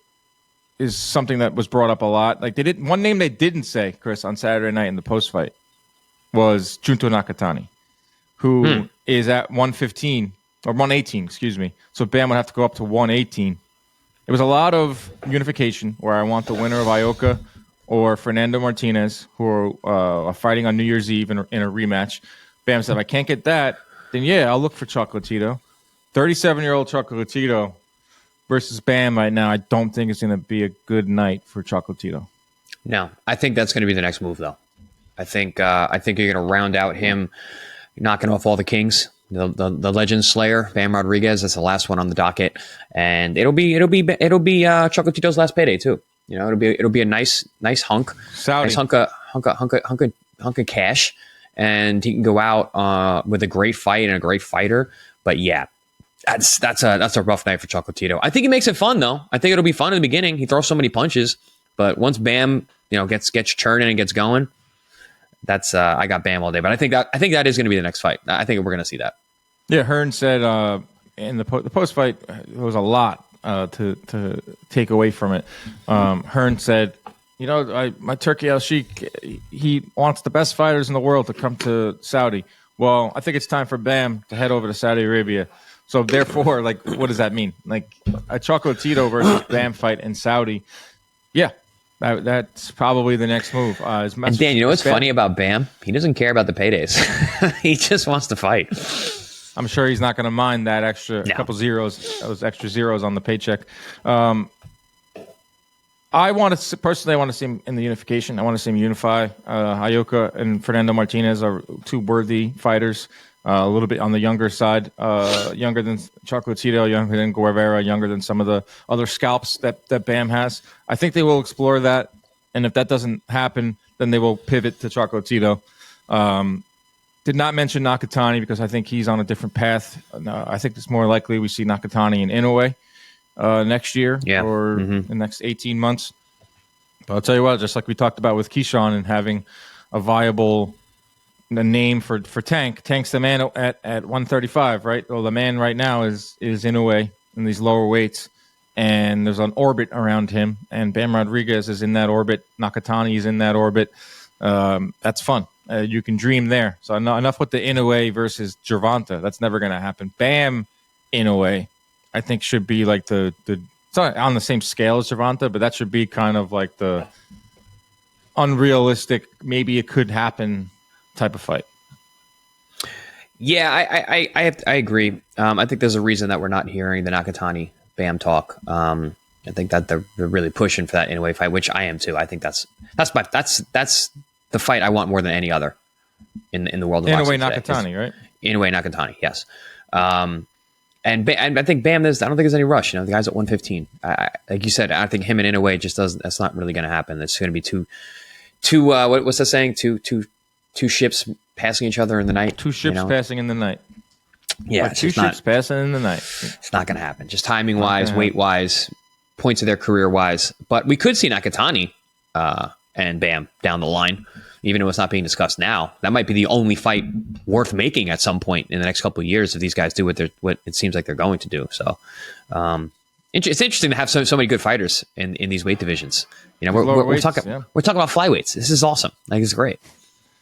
S1: is something that was brought up a lot. One name they didn't say, Chris, on Saturday night in the post fight was Junto Nakatani, who is at 115 or 118, excuse me. So Bam would have to go up to 118. It was a lot of unification where I want the winner of Ioka or Fernando Martinez, who are fighting on New Year's Eve in a rematch. Bam said, if I can't get that, then I'll look for Chocolatito. 37-year-old Chocolatito versus Bam right now, I don't think it's going to be a good night for Chocolatito.
S2: No, I think that's going to be the next move, though. I think you're going to round out him knocking off all the kings. The legend slayer, Bam Rodriguez. That's the last one on the docket, and it'll be Chocolatito's last payday too. It'll be a nice hunk,
S1: Saudi.
S2: Nice hunk of cash, and he can go out with a great fight and a great fighter. But that's a rough night for Chocolatito. I think he makes it fun though. I think it'll be fun in the beginning. He throws so many punches, but once Bam, gets churning and gets going, that's I got Bam all day. But I think that is going to be the next fight. I think we're going to see that. Yeah,
S1: Hearn said in the post fight there was a lot to take away from it. Hearn said, my Turkey Al Sheikh, he wants the best fighters in the world to come to Saudi. Well, I think it's time for Bam to head over to Saudi Arabia. So therefore, what does that mean? A Chocolatito versus Bam fight in Saudi. Yeah, that's probably the next move.
S2: And Dan, you know what's funny about Bam? He doesn't care about the paydays. He just wants to fight.
S1: I'm sure he's not going to mind that extra couple zeros, those extra zeros on the paycheck. I'll I want to personally. I want to see him in the unification. I want to see him unify. Ioka and Fernando Martinez are two worthy fighters. A little bit on the younger side, younger than Chukhadzhian, younger than Guevera, younger than some of the other scalps that Bam has. I think they will explore that, and if that doesn't happen, then they will pivot to Chukhadzhian. Did not mention Nakatani because I think he's on a different path. I think it's more likely we see Nakatani in Inoue next year or the next 18 months. But I'll tell you what, just like we talked about with Keyshawn and having a viable name for Tank. Tank's the man at 135, right? Well, the man right now is Inoue in these lower weights, and there's an orbit around him, and Bam Rodriguez is in that orbit. Nakatani is in that orbit. That's fun. You can dream there. So enough with the Inoue versus Gervonta. That's never going to happen. Bam Inoue, I think, should be like the it's not on the same scale as Gervonta, but that should be kind of like the unrealistic, maybe it could happen type of fight.
S2: Yeah, I agree. I think there's a reason that we're not hearing the Nakatani Bam talk. I think that they're really pushing for that Inoue fight, which I am too. I think that's the fight I want more than any other in the world of boxing.
S1: Inoue Nakatani, right?
S2: Inoue Nakatani, yes. And I think Bam, I don't think there's any rush. The guy's at 115. Like you said, I think him and Inoue just doesn't. That's not really going to happen. It's going to be two. What's that saying? Two ships passing each other in the night.
S1: Two ships passing in the night.
S2: Yeah,
S1: like two ships passing in the night.
S2: It's not going to happen. Just timing wise, weight wise, points of their career wise. But we could see Nakatani and Bam down the line, even though it's not being discussed now. That might be the only fight worth making at some point in the next couple of years if these guys do what it seems like they're going to do. So it's interesting to have so many good fighters in these weight divisions. We're talking about flyweights. This is awesome. Like, it's great.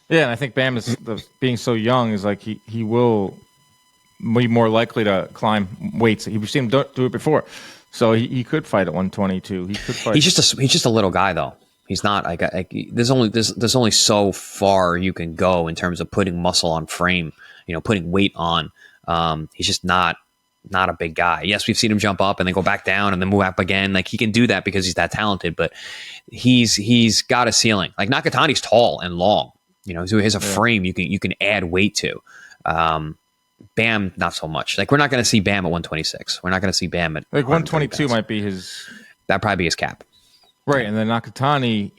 S1: Yeah, and I think Bam is being so young is like he will be more likely to climb weights. We've seen him do it before, so he could fight at 122. He could fight. He's just
S2: a little guy though. He's not like there's only so far you can go in terms of putting muscle on frame. Putting weight on. He's just not a big guy. Yes, we've seen him jump up and then go back down and then move up again. Like, he can do that because he's that talented, but he's got a ceiling. Like, Nakatani's tall and long. So he has a frame you can add weight to. Bam, not so much. Like, we're not going to see Bam at 126. We're not going to see Bam at
S1: like 122 might be his.
S2: That'd probably be his cap.
S1: Right, and then Nakatani,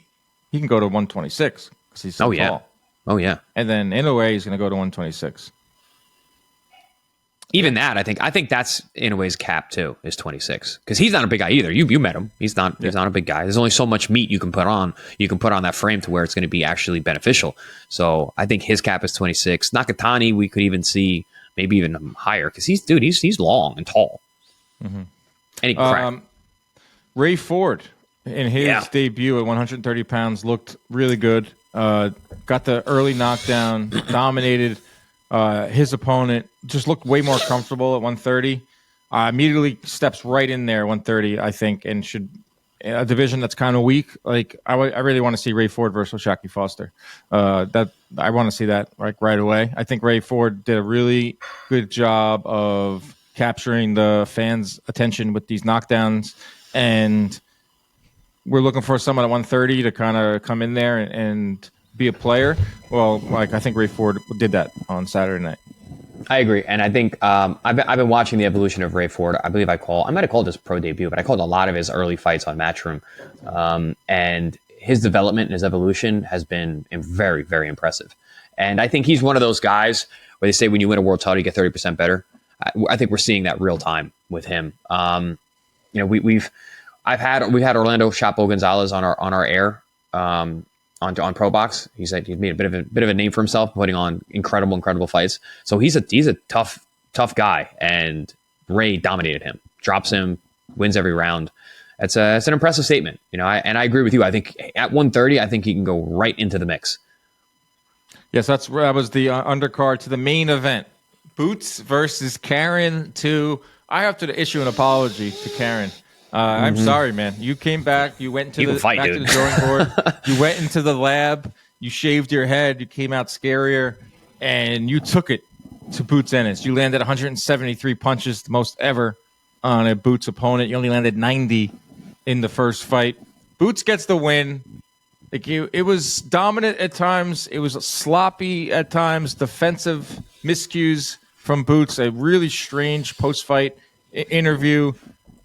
S1: he can go to 126 because he's so tall.
S2: Oh yeah.
S1: And then Inoue he's going to go to 126.
S2: Even that, I think that's Inoue's cap too, is 26, because he's not a big guy either. You met him. He's not a big guy. There's only so much meat you can put on. You can put on that frame to where it's going to be actually beneficial. So I think his cap is 26. Nakatani, we could even see maybe even higher because he's long and tall. Mm-hmm. And he can crack.
S1: Ray Ford in his debut at 130 pounds looked really good. Got the early knockdown, dominated his opponent, just looked way more comfortable at 130. Immediately steps right in there, 130, I think, and should a division that's kind of weak. Like, I really want to see Ray Ford versus Shaki Foster. That I want to see that right away. I think Ray Ford did a really good job of capturing the fans' attention with these knockdowns, and we're looking for someone at 130 to kind of come in there and be a player. Well, I think Ray Ford did that on Saturday night.
S2: I agree, and I think I've been watching the evolution of Ray Ford. I believe I might have called this pro debut, but I called a lot of his early fights on Matchroom, and his development and his evolution has been very, very impressive. And I think he's one of those guys where they say when you win a world title, you get 30% better. I think we're seeing that real time with him. We've had Orlando Chapo Gonzalez on our air. On Pro Box. He's made a bit of a name for himself, putting on incredible fights. So he's a tough guy, and Ray dominated him, drops him, wins every round. It's an impressive statement, and I agree with you. I think at 130, I think he can go right into the mix.
S1: Yes, that was the undercard to the main event. Boots versus Karen 2. I have to issue an apology to Karen. I'm sorry, man. You came back. You went to the drawing board. You went into the lab. You shaved your head. You came out scarier, and you took it to Boots Ennis. You landed 173 punches, the most ever on a Boots opponent. You only landed 90 in the first fight. Boots gets the win. Like it was dominant at times. It was sloppy at times. Defensive miscues from Boots. A really strange post-fight interview.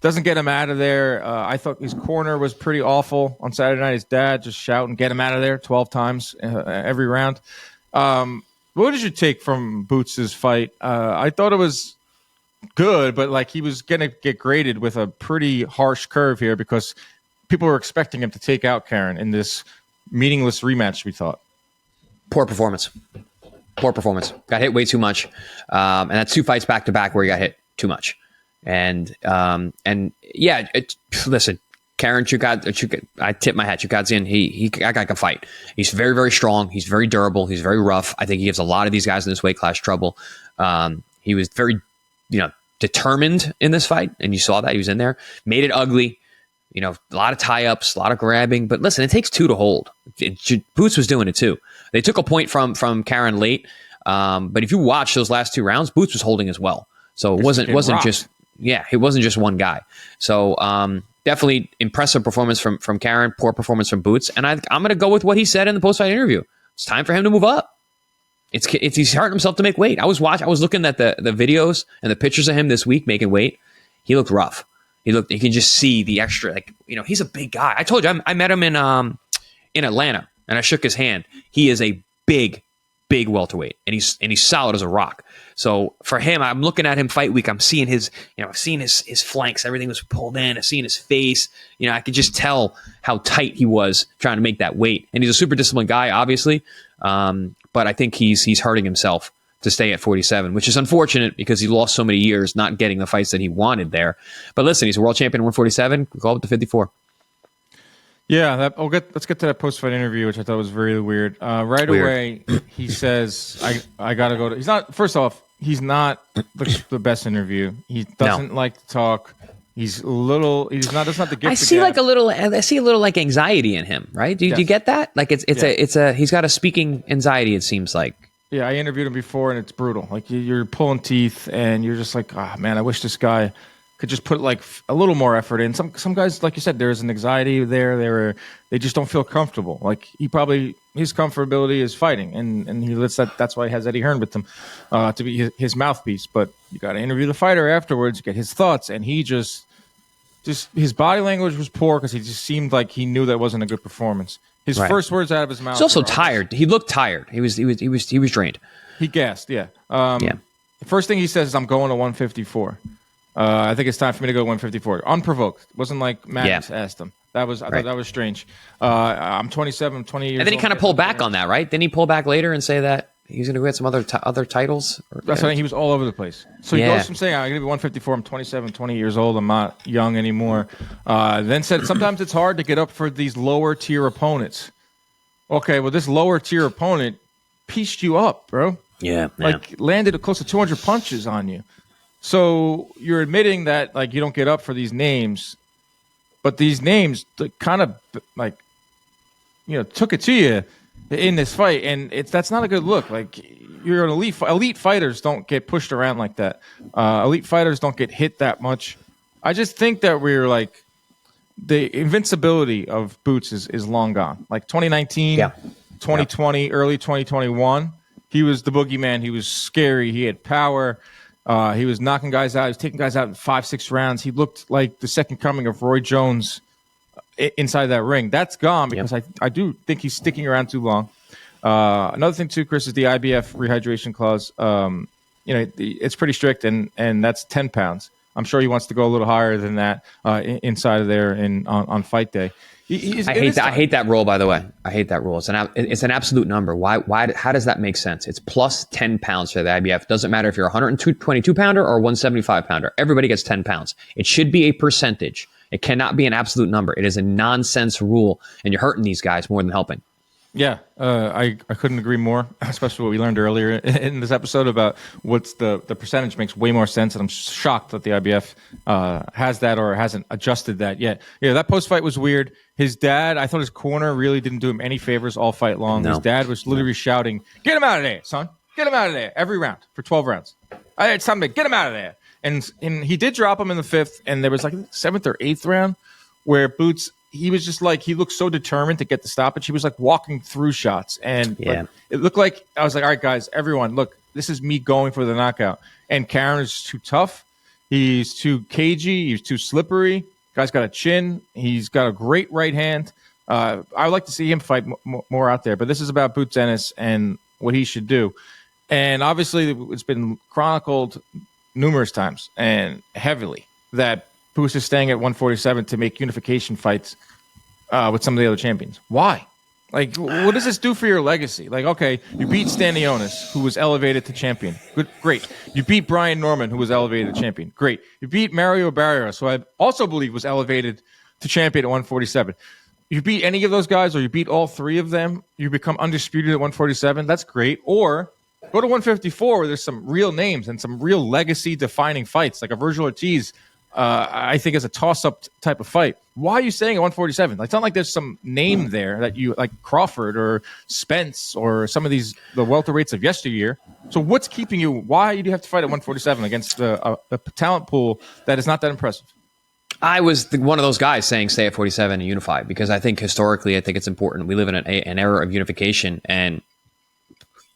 S1: Doesn't get him out of there. I thought his corner was pretty awful on Saturday night. His dad just shouting, "Get him out of there!" 12 times every round. What did you take from Boots' fight? I thought it was good, but like he was going to get graded with a pretty harsh curve here because people were expecting him to take out Karen in this meaningless rematch, we thought.
S2: Poor performance. Got hit way too much. And that's 2 fights back to back where he got hit too much. And yeah, listen, Karen I tip my hat. Chukhadzhian, that guy can fight. He's very, very strong. He's very durable. He's very rough. I think he gives a lot of these guys in this weight class trouble. He was very, determined in this fight, and you saw that he was in there. Made it ugly. A lot of tie-ups, a lot of grabbing. But listen, it takes 2 to hold. Boots was doing it too. They took a point from Karen late, but if you watch those last 2 rounds, Boots was holding as well. So it wasn't just one guy. So definitely impressive performance from Karen, poor performance from Boots. And I'm going to go with what he said in the post-fight interview. It's time for him to move up. He's hurting himself to make weight. I was looking at the videos and the pictures of him this week making weight. He looked rough. You can just see the extra, he's a big guy. I told you, I met him in Atlanta and I shook his hand. He is a big welterweight and he's solid as a rock. So for him, I'm looking at him fight week. I'm seeing his flanks. Everything was pulled in. I've seen his face. I could just tell how tight he was trying to make that weight. And he's a super disciplined guy, obviously. But I think he's hurting himself to stay at 47, which is unfortunate because he lost so many years not getting the fights that he wanted there. But listen, he's a world champion at 147. We'll go up to 54.
S1: Yeah, let's get to that post-fight interview, which I thought was very weird. Weird. Away, he says, I got to go to... He's not... First off, he's not the best interview. He doesn't like to talk. He's a little... That's not the gift.
S2: I see a little like anxiety in him, right? Do you get that? Like he's got a speaking anxiety, it seems like.
S1: Yeah, I interviewed him before, and it's brutal. Like you're pulling teeth, and you're just like, man, I wish this guy could just put like a little more effort in. Some guys, like you said, there's an anxiety there. They just don't feel comfortable. Like his comfortability is fighting, and he lets that. That's why he has Eddie Hearn with him to be his mouthpiece. But you got to interview the fighter afterwards, get his thoughts, and he just his body language was poor because he just seemed like he knew that wasn't a good performance. His first words out of his mouth.
S2: He's also tired. He looked tired. He was drained. He
S1: gassed. Yeah. The first thing he says is, "I'm going to 154." I think it's time for me to go 154. Unprovoked. It wasn't like Maddox asked him. I thought that was strange. I'm 27, 20 years old.
S2: And then he kind of pulled back on that, right? Didn't he pull back later and say that he's going to get some other titles?
S1: That's why he was all over the place. So he goes from saying, I'm going to be 154, I'm 27, 20 years old, I'm not young anymore. Then said, sometimes it's hard to get up for these lower tier opponents. Okay, well, this lower tier opponent pieced you up, bro.
S2: Yeah.
S1: Landed close to 200 punches on you. So you're admitting that you don't get up for these names, but these names kind of took it to you in this fight, and that's not a good look. You're an elite fighters don't get pushed around like that. Elite fighters don't get hit that much. I just think that we're the invincibility of Boots is long gone. 2019, 2020, early 2021, he was the boogeyman. He was scary. He had power. He was knocking guys out. He was taking guys out in 5-6 rounds. He looked like the second coming of Roy Jones inside that ring. That's gone because I do think he's sticking around too long. Another thing too, Chris, is the IBF rehydration clause. It's pretty strict, and that's 10 pounds. I'm sure he wants to go a little higher than that inside of there on fight day.
S2: I hate that rule, by the way. I hate that rule. It's an absolute number. Why? How does that make sense? It's plus 10 pounds for the IBF. Doesn't matter if you're a 122 pounder or 175 pounder. Everybody gets 10 pounds. It should be a percentage. It cannot be an absolute number. It is a nonsense rule, and you're hurting these guys more than helping.
S1: Yeah, I couldn't agree more, especially what we learned earlier in this episode about what's the percentage makes way more sense, and I'm shocked that the IBF has that or hasn't adjusted that yet. Yeah, that post-fight was weird. His dad, I thought his corner really didn't do him any favors all fight long. No. His dad was literally shouting, "Get him out of there, son! Get him out of there!" every round for 12 rounds. It's time to get him out of there. And he did drop him in the 5th, and there was the 7th or 8th round where Boots he was just like, he looked so determined to get the stoppage. He was like walking through shots. And like, it looked like, I was like, all right, guys, everyone, look, this is me going for the knockout. And Karen is too tough. He's too cagey. He's too slippery. Guy's got a chin. He's got a great right hand. I would like to see him fight more out there. But this is about Boots Ennis and what he should do. And obviously, it's been chronicled numerous times and heavily that Boots is staying at 147 to make unification fights with some of the other champions. Why? Like, what does this do for your legacy? Like, okay, you beat Stanionis, who was elevated to champion. Good, great. You beat Brian Norman, who was elevated to champion. Great. You beat Mario Barrios, who I also believe was elevated to champion at 147. You beat any of those guys, or you beat all three of them, you become undisputed at 147. That's great. Or go to 154, where there's some real names and some real legacy-defining fights, like a Vergil Ortiz. I think is a toss-up type of fight. Why are you saying at 147? Like, it's not like there's some name there that you like Crawford or Spence or some of the welterweights of yesteryear. So what's keeping you? Why do you have to fight at 147 against a talent pool that is not that impressive?
S2: I was one of those guys saying stay at 47 and unify, because I think historically, I think it's important. We live in an era of unification, and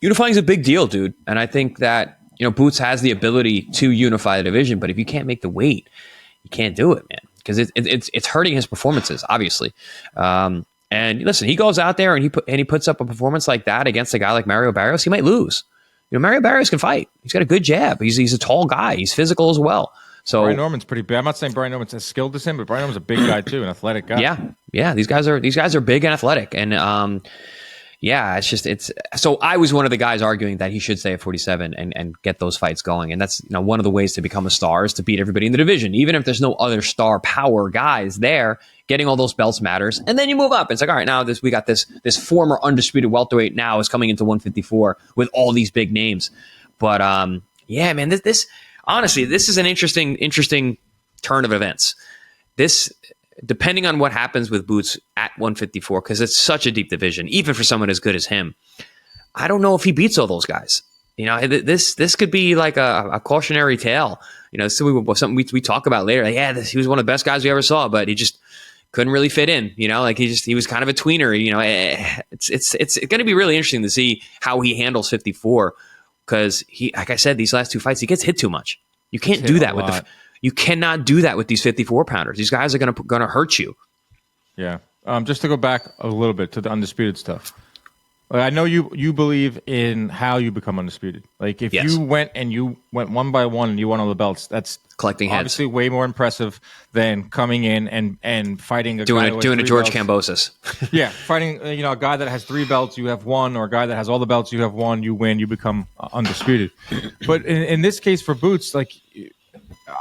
S2: unifying is a big deal, dude. And I think that, Boots has the ability to unify the division, but if you can't make the weight, you can't do it, man, because it's hurting his performances, obviously. And listen, he goes out there and he puts up a performance like that against a guy like Mario Barrios, he might lose. Mario Barrios can fight. He's got a good jab. He's a tall guy. He's physical as well. So
S1: Brian Norman's pretty big. I'm not saying Brian Norman's as skilled as him, but Brian Norman's a big guy too, an athletic guy.
S2: Yeah. These guys are big and athletic, and so I was one of the guys arguing that he should stay at 47 and get those fights going. And that's, one of the ways to become a star is to beat everybody in the division. Even if there's no other star power guys there, getting all those belts matters. And then you move up. It's like, all right, now we got this former undisputed welterweight now is coming into 154 with all these big names. But man, this honestly, this is an interesting turn of events. This, depending on what happens with Boots at 154, because it's such a deep division, even for someone as good as him, I don't know if he beats all those guys. This could be like a cautionary tale. Something we talk about later. Like, he was one of the best guys we ever saw, but he just couldn't really fit in. He was kind of a tweener. It's going to be really interesting to see how he handles 54, because like I said, these last two fights, he gets hit too much. You can't do that with you cannot do that with these 54 pounders. These guys are going to hurt you. Yeah.
S1: Just to go back a little bit to the undisputed stuff. I know you believe in how you become undisputed. Like, if you went one by one and you won all the belts, that's
S2: collecting heads.
S1: Obviously way more impressive than coming in and fighting
S2: doing a George Kambosos.
S1: Yeah, fighting a guy that has 3 belts, you have 1, or a guy that has all the belts, you have 1, you win, you become undisputed. But in this case for Boots, like,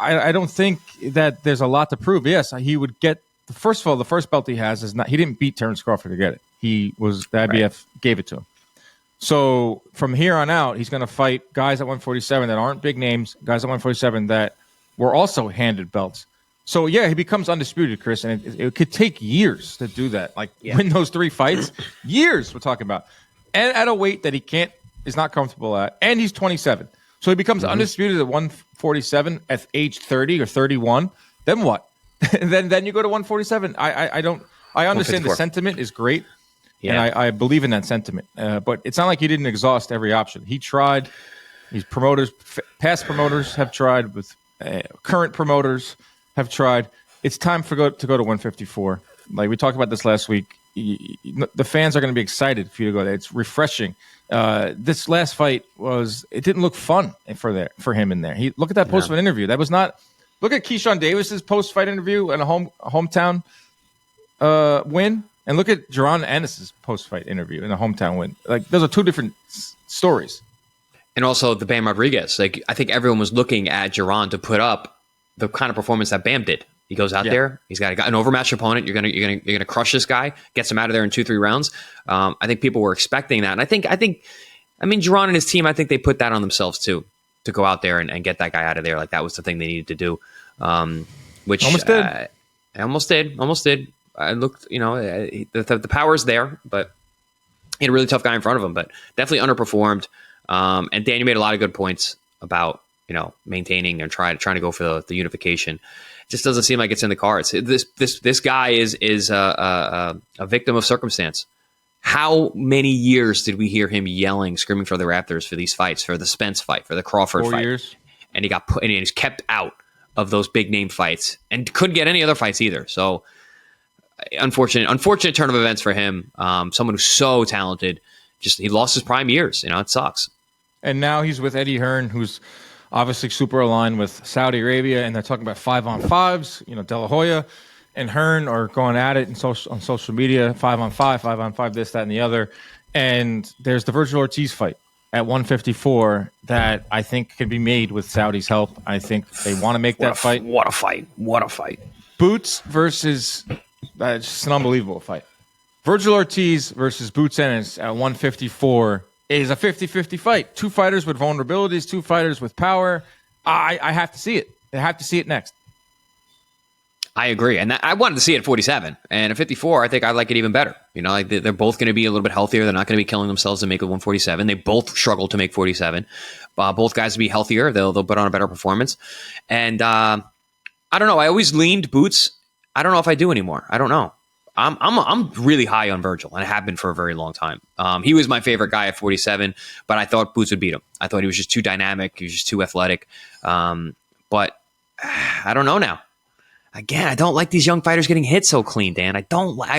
S1: I don't think that there's a lot to prove. Yes, he would get first of all, the first belt he has is not. He didn't beat Terrence Crawford to get it. The IBF gave it to him. So from here on out, he's going to fight guys at 147 that aren't big names, guys at 147 that were also handed belts. So yeah, he becomes undisputed, Chris, and it could take years to do that. Like, win those 3 fights, years we're talking about, and at a weight that is not comfortable at, and he's 27. So he becomes undisputed at 147 at age 30 or 31. Then what? then you go to 147. I understand the sentiment is great, and I believe in that sentiment. But it's not like he didn't exhaust every option. He tried. These promoters, past promoters have tried. With current promoters have tried. It's time to go to 154. Like we talked about this last week. The fans are going to be excited for you to go there. It's refreshing. This last fight it didn't look fun for him in there. Look at that post-fight interview. That was not. Look at Keyshawn Davis's post-fight interview and a hometown win, and look at Gervonta Ennis's post-fight interview and a hometown win. Like, those are 2 different stories.
S2: And also the Bam Rodriguez. Like, I think everyone was looking at Gervonta to put up the kind of performance that Bam did. He goes out there. He's got an overmatched opponent. You're gonna crush this guy. Gets him out of there in 2-3 rounds. I think people were expecting that, and I mean, Gervonta and his team. I think they put that on themselves too, to go out there and get that guy out of there. Like, that was the thing they needed to do. Which almost did. Almost did. I looked. The power's there, but he had a really tough guy in front of him. But definitely underperformed. And Dan, you made a lot of good points about maintaining and trying to go for the unification. It just doesn't seem like it's in the cards. This guy is a victim of circumstance. How many years did we hear him yelling, screaming for the Raptors for these fights, for the Spence fight, for the Crawford
S1: 4
S2: fight?
S1: years.
S2: And he got put, and he's kept out of those big name fights and couldn't get any other fights either. So unfortunate turn of events for him. Someone who's so talented, just he lost his prime years. It sucks.
S1: And now he's with Eddie Hearn, who's obviously super aligned with Saudi Arabia, and they're talking about 5-on-5s. De La Hoya and Hearn are going at it on social media, 5-on-5, 5-on-5, this, that, and the other. And there's the Vergil Ortiz fight at 154 that I think can be made with Saudi's help. I think they want to make that fight.
S2: What a fight. What a fight.
S1: Boots versus it's just an unbelievable fight. Vergil Ortiz versus Boots Ennis at 154 is a 50-50 fight. Two fighters with vulnerabilities, two fighters with power. I have to see it. I have to see it next.
S2: I agree. And I wanted to see it at 47. And at 54, I think I like it even better. They're both going to be a little bit healthier. They're not going to be killing themselves to make it 147. They both struggle to make 47. Both guys will be healthier. They'll put on a better performance. And I don't know. I always leaned Boots. I don't know if I do anymore. I don't know. I'm really high on Vergil, and I have been for a very long time. He was my favorite guy at 47, but I thought Boots would beat him. I thought he was just too dynamic. He was just too athletic. But I don't know now. Again, I don't like these young fighters getting hit so clean, Dan. I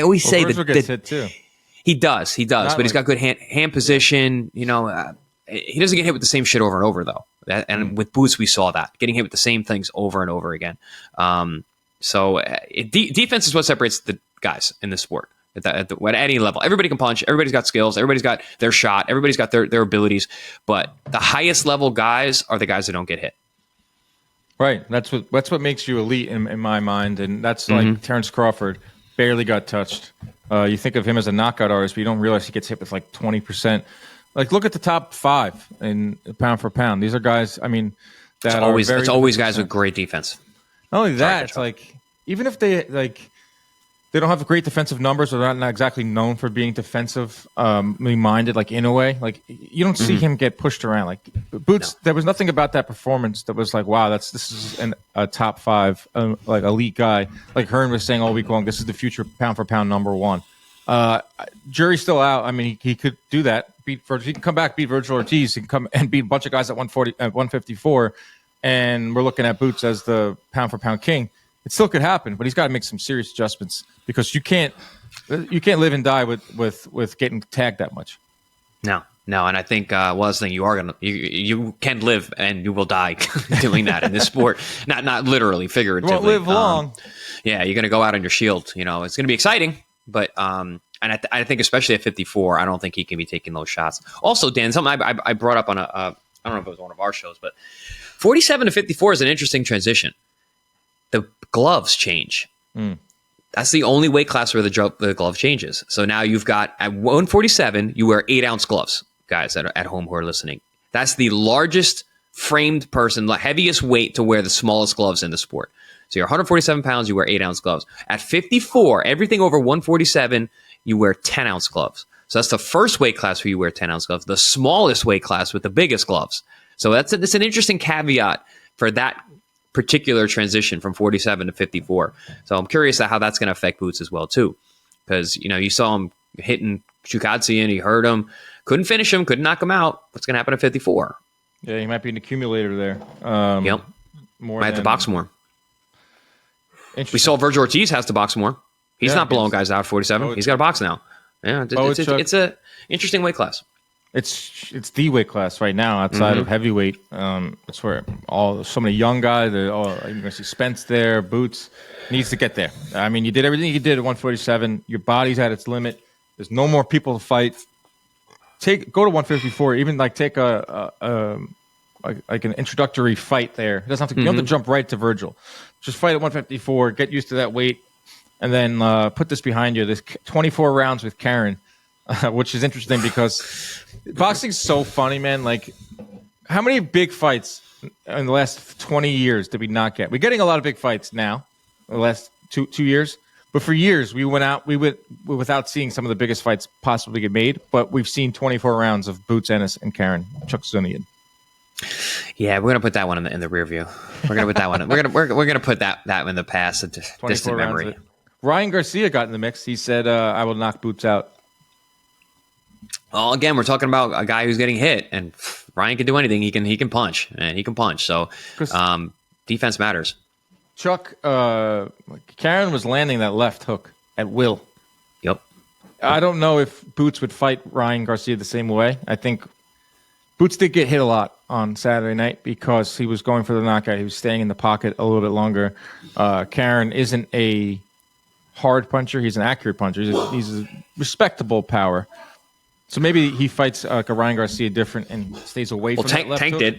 S2: always say
S1: Vergil gets hit too.
S2: He does, but he's got good hand position. He doesn't get hit with the same shit over and over, though. And with Boots, we saw that, getting hit with the same things over and over again. So defense is what separates the guys in this sport at any level. Everybody can punch. Everybody's got skills. Everybody's got their shot. Everybody's got their abilities. But the highest level guys are the guys that don't get hit.
S1: Right. That's what makes you elite in my mind. And that's like Terrence Crawford barely got touched. You think of him as a knockout artist, but you don't realize he gets hit with like 20%. Like, look at the top 5 in pound for pound. These are guys, it's
S2: always guys with great defense.
S1: Not only that, it's like, even if they don't have great defensive numbers, or they're not exactly known for being defensive minded, like in a way, like you don't see him get pushed around. Like Boots, there was nothing about that performance that was like, wow, this is a top 5 like elite guy. Like Hearn was saying all week long, this is the future pound for pound number 1. Jury's still out. He could do that. He can come back, beat Vergil Ortiz. He can come and beat a bunch of guys at 154, and we're looking at Boots as the pound for pound king. It still could happen, but he's got to make some serious adjustments because you can't live and die with getting tagged that much. No,
S2: and I think last thing you can live and you will die doing that in this sport. Not literally, figuratively.
S1: You won't live long.
S2: Yeah, you're going to go out on your shield. It's going to be exciting, but and I think especially at 54, I don't think he can be taking those shots. Also, Dan, something I brought up on I don't know if it was one of our shows, but 47 to 54 is an interesting transition. The gloves change. That's the only weight class where the glove changes. So now you've got at 147, you wear 8-ounce gloves, guys that are at home who are listening. That's the largest framed person, the heaviest weight to wear the smallest gloves in the sport. So you're 147 pounds, you wear 8-ounce gloves. At 54, everything over 147, you wear 10-ounce gloves. So that's the first weight class where you wear 10-ounce gloves, the smallest weight class with the biggest gloves. So that's an interesting caveat for that particular transition from 47 to 54. So I'm curious how that's going to affect Boots as well too, because you saw him hitting Chukhadzhian, he hurt him, couldn't finish him, couldn't knock him out. What's going to happen at 54?
S1: Yeah, he might be an accumulator there.
S2: Yep, might have to box more. We saw Vergil Ortiz has to box more. He's not blowing guys out at 47. He's got a box now. Yeah, it's a interesting weight class.
S1: It's the weight class right now outside of heavyweight. It's where so many young guys. You're going to see Spence there. Boots needs to get there. You did everything you did at 147. Your body's at its limit. There's no more people to fight. Go to 154. Even take an introductory fight there. It doesn't have to. You don't have to jump right to Vergil. Just fight at 154. Get used to that weight, and then put this behind you. There's 24 rounds with Karen. Which is interesting because boxing's so funny, man. Like, how many big fights in the last 20 years did we not get? We're getting a lot of big fights now, the last two years. But for years, we went without seeing some of the biggest fights possibly get made. But we've seen 24 rounds of Boots Ennis and Karen Chukhadzhian.
S2: Yeah, we're gonna put that one in the rear view. We're gonna put that one. We're gonna put that in the past. A distant memory.
S1: Ryan Garcia got in the mix. He said, "I will knock Boots out."
S2: Well, again, we're talking about a guy who's getting hit, and Ryan can do anything. He can punch, and he can punch. So, defense matters.
S1: Chuck, Karen was landing that left hook at will.
S2: Yep.
S1: I don't know if Boots would fight Ryan Garcia the same way. I think Boots did get hit a lot on Saturday night because he was going for the knockout. He was staying in the pocket a little bit longer. Karen isn't a hard puncher. He's an accurate puncher. He's a respectable power. So maybe he fights a Ryan Garcia different and stays away from that left hook.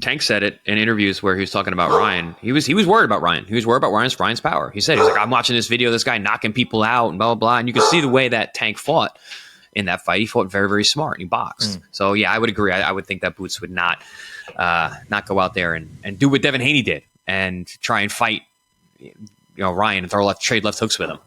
S2: Tank said it in interviews where he was talking about Ryan. He was worried about Ryan. He was worried about Ryan's power. He said, he's like, I'm watching this video, this guy knocking people out and blah, blah, blah. And you can see the way that Tank fought in that fight. He fought very, very smart. He boxed. So, yeah, I would agree. I would think that Boots would not go out there and do what Devin Haney did and try and fight Ryan and trade left hooks with him.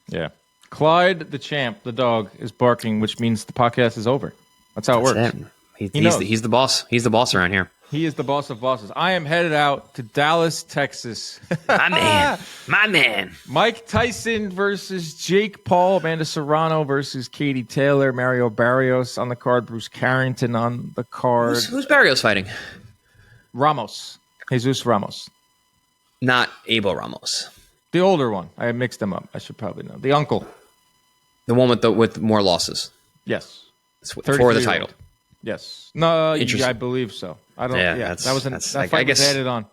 S2: Yeah.
S1: Clyde, the champ, the dog, is barking, which means the podcast is over. That's how it works.
S2: He's the boss. He's the boss around here.
S1: He is the boss of bosses. I am headed out to Dallas, Texas.
S2: My man.
S1: Mike Tyson versus Jake Paul. Amanda Serrano versus Katie Taylor. Mario Barrios on the card. Bruce Carrington on the card.
S2: Who's Barrios fighting?
S1: Ramos. Jesus Ramos.
S2: Not Abel Ramos.
S1: The older one. I mixed them up. I should probably know. The uncle.
S2: The one with more losses.
S1: Yes.
S2: For the title.
S1: Yes. No, I believe so. I don't. Yeah, that fight was added on.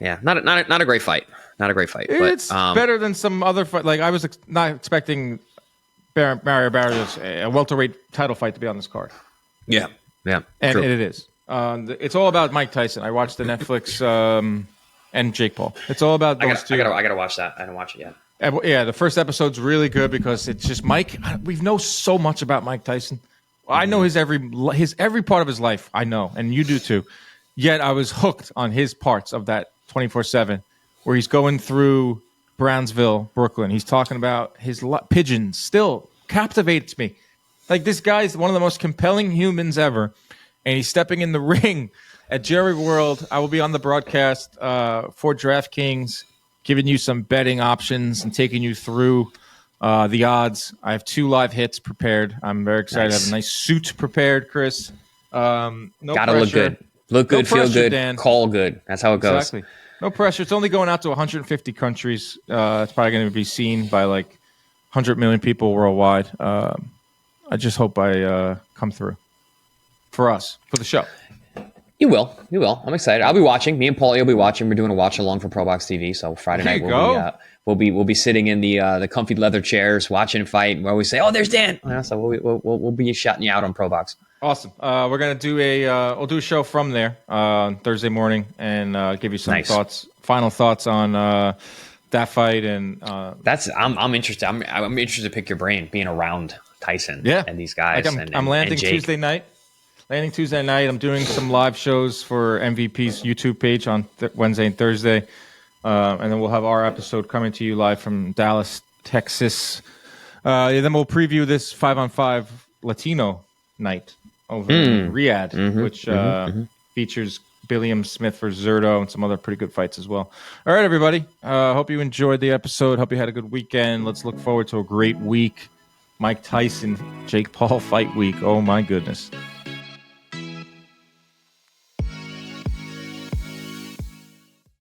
S2: Yeah, not a great fight. Not a great fight.
S1: It's better than some other fight. Like I was not expecting Mario Barrios, a welterweight title fight, to be on this card.
S2: Yeah,
S1: and it is. It's all about Mike Tyson. I watched the Netflix and Jake Paul. It's all about those two.
S2: I gotta watch that. I didn't watch it yet.
S1: Yeah, the first episode's really good because it's just Mike. We know so much about Mike Tyson. I know his every part of his life. I know, and you do too. Yet I was hooked on his parts of that 24/7, where he's going through Brownsville, Brooklyn. He's talking about his pigeons. Still captivates me. Like, this guy's one of the most compelling humans ever, and he's stepping in the ring at Jerry World. I will be on the broadcast for DraftKings, giving you some betting options and taking you through the odds. I have 2 live hits prepared. I'm very excited. Nice. I have a nice suit prepared, Chris. No
S2: Gotta
S1: pressure.
S2: Look good. Look good,
S1: no
S2: feel good,
S1: Dan.
S2: Call good. That's how it goes.
S1: Exactly. No pressure. It's only going out to 150 countries. It's probably going to be seen by like 100 million people worldwide. I just hope I come through for us, for the show. You will. I'm excited. I'll be watching. Me and Paulie will be watching. We're doing a watch along for Pro Box TV. So Friday night we'll be sitting in the comfy leather chairs watching a fight. Where we say, "Oh, there's Dan." So we'll be shouting you out on Pro Box. Awesome. We're gonna do we'll do a show from there Thursday morning and give you some final thoughts on that fight. And I'm interested. I'm interested to pick your brain, being around Tyson and these guys. I'm landing Tuesday night. Landing Tuesday night. I'm doing some live shows for MVP's YouTube page on Wednesday and Thursday. And then we'll have our episode coming to you live from Dallas, Texas. Then we'll preview this 5-on-5 Latino night over in Riyadh, which features Billiam Smith versus Zerto and some other pretty good fights as well. All right, everybody. Hope you enjoyed the episode. Hope you had a good weekend. Let's look forward to a great week. Mike Tyson, Jake Paul fight week. Oh, my goodness.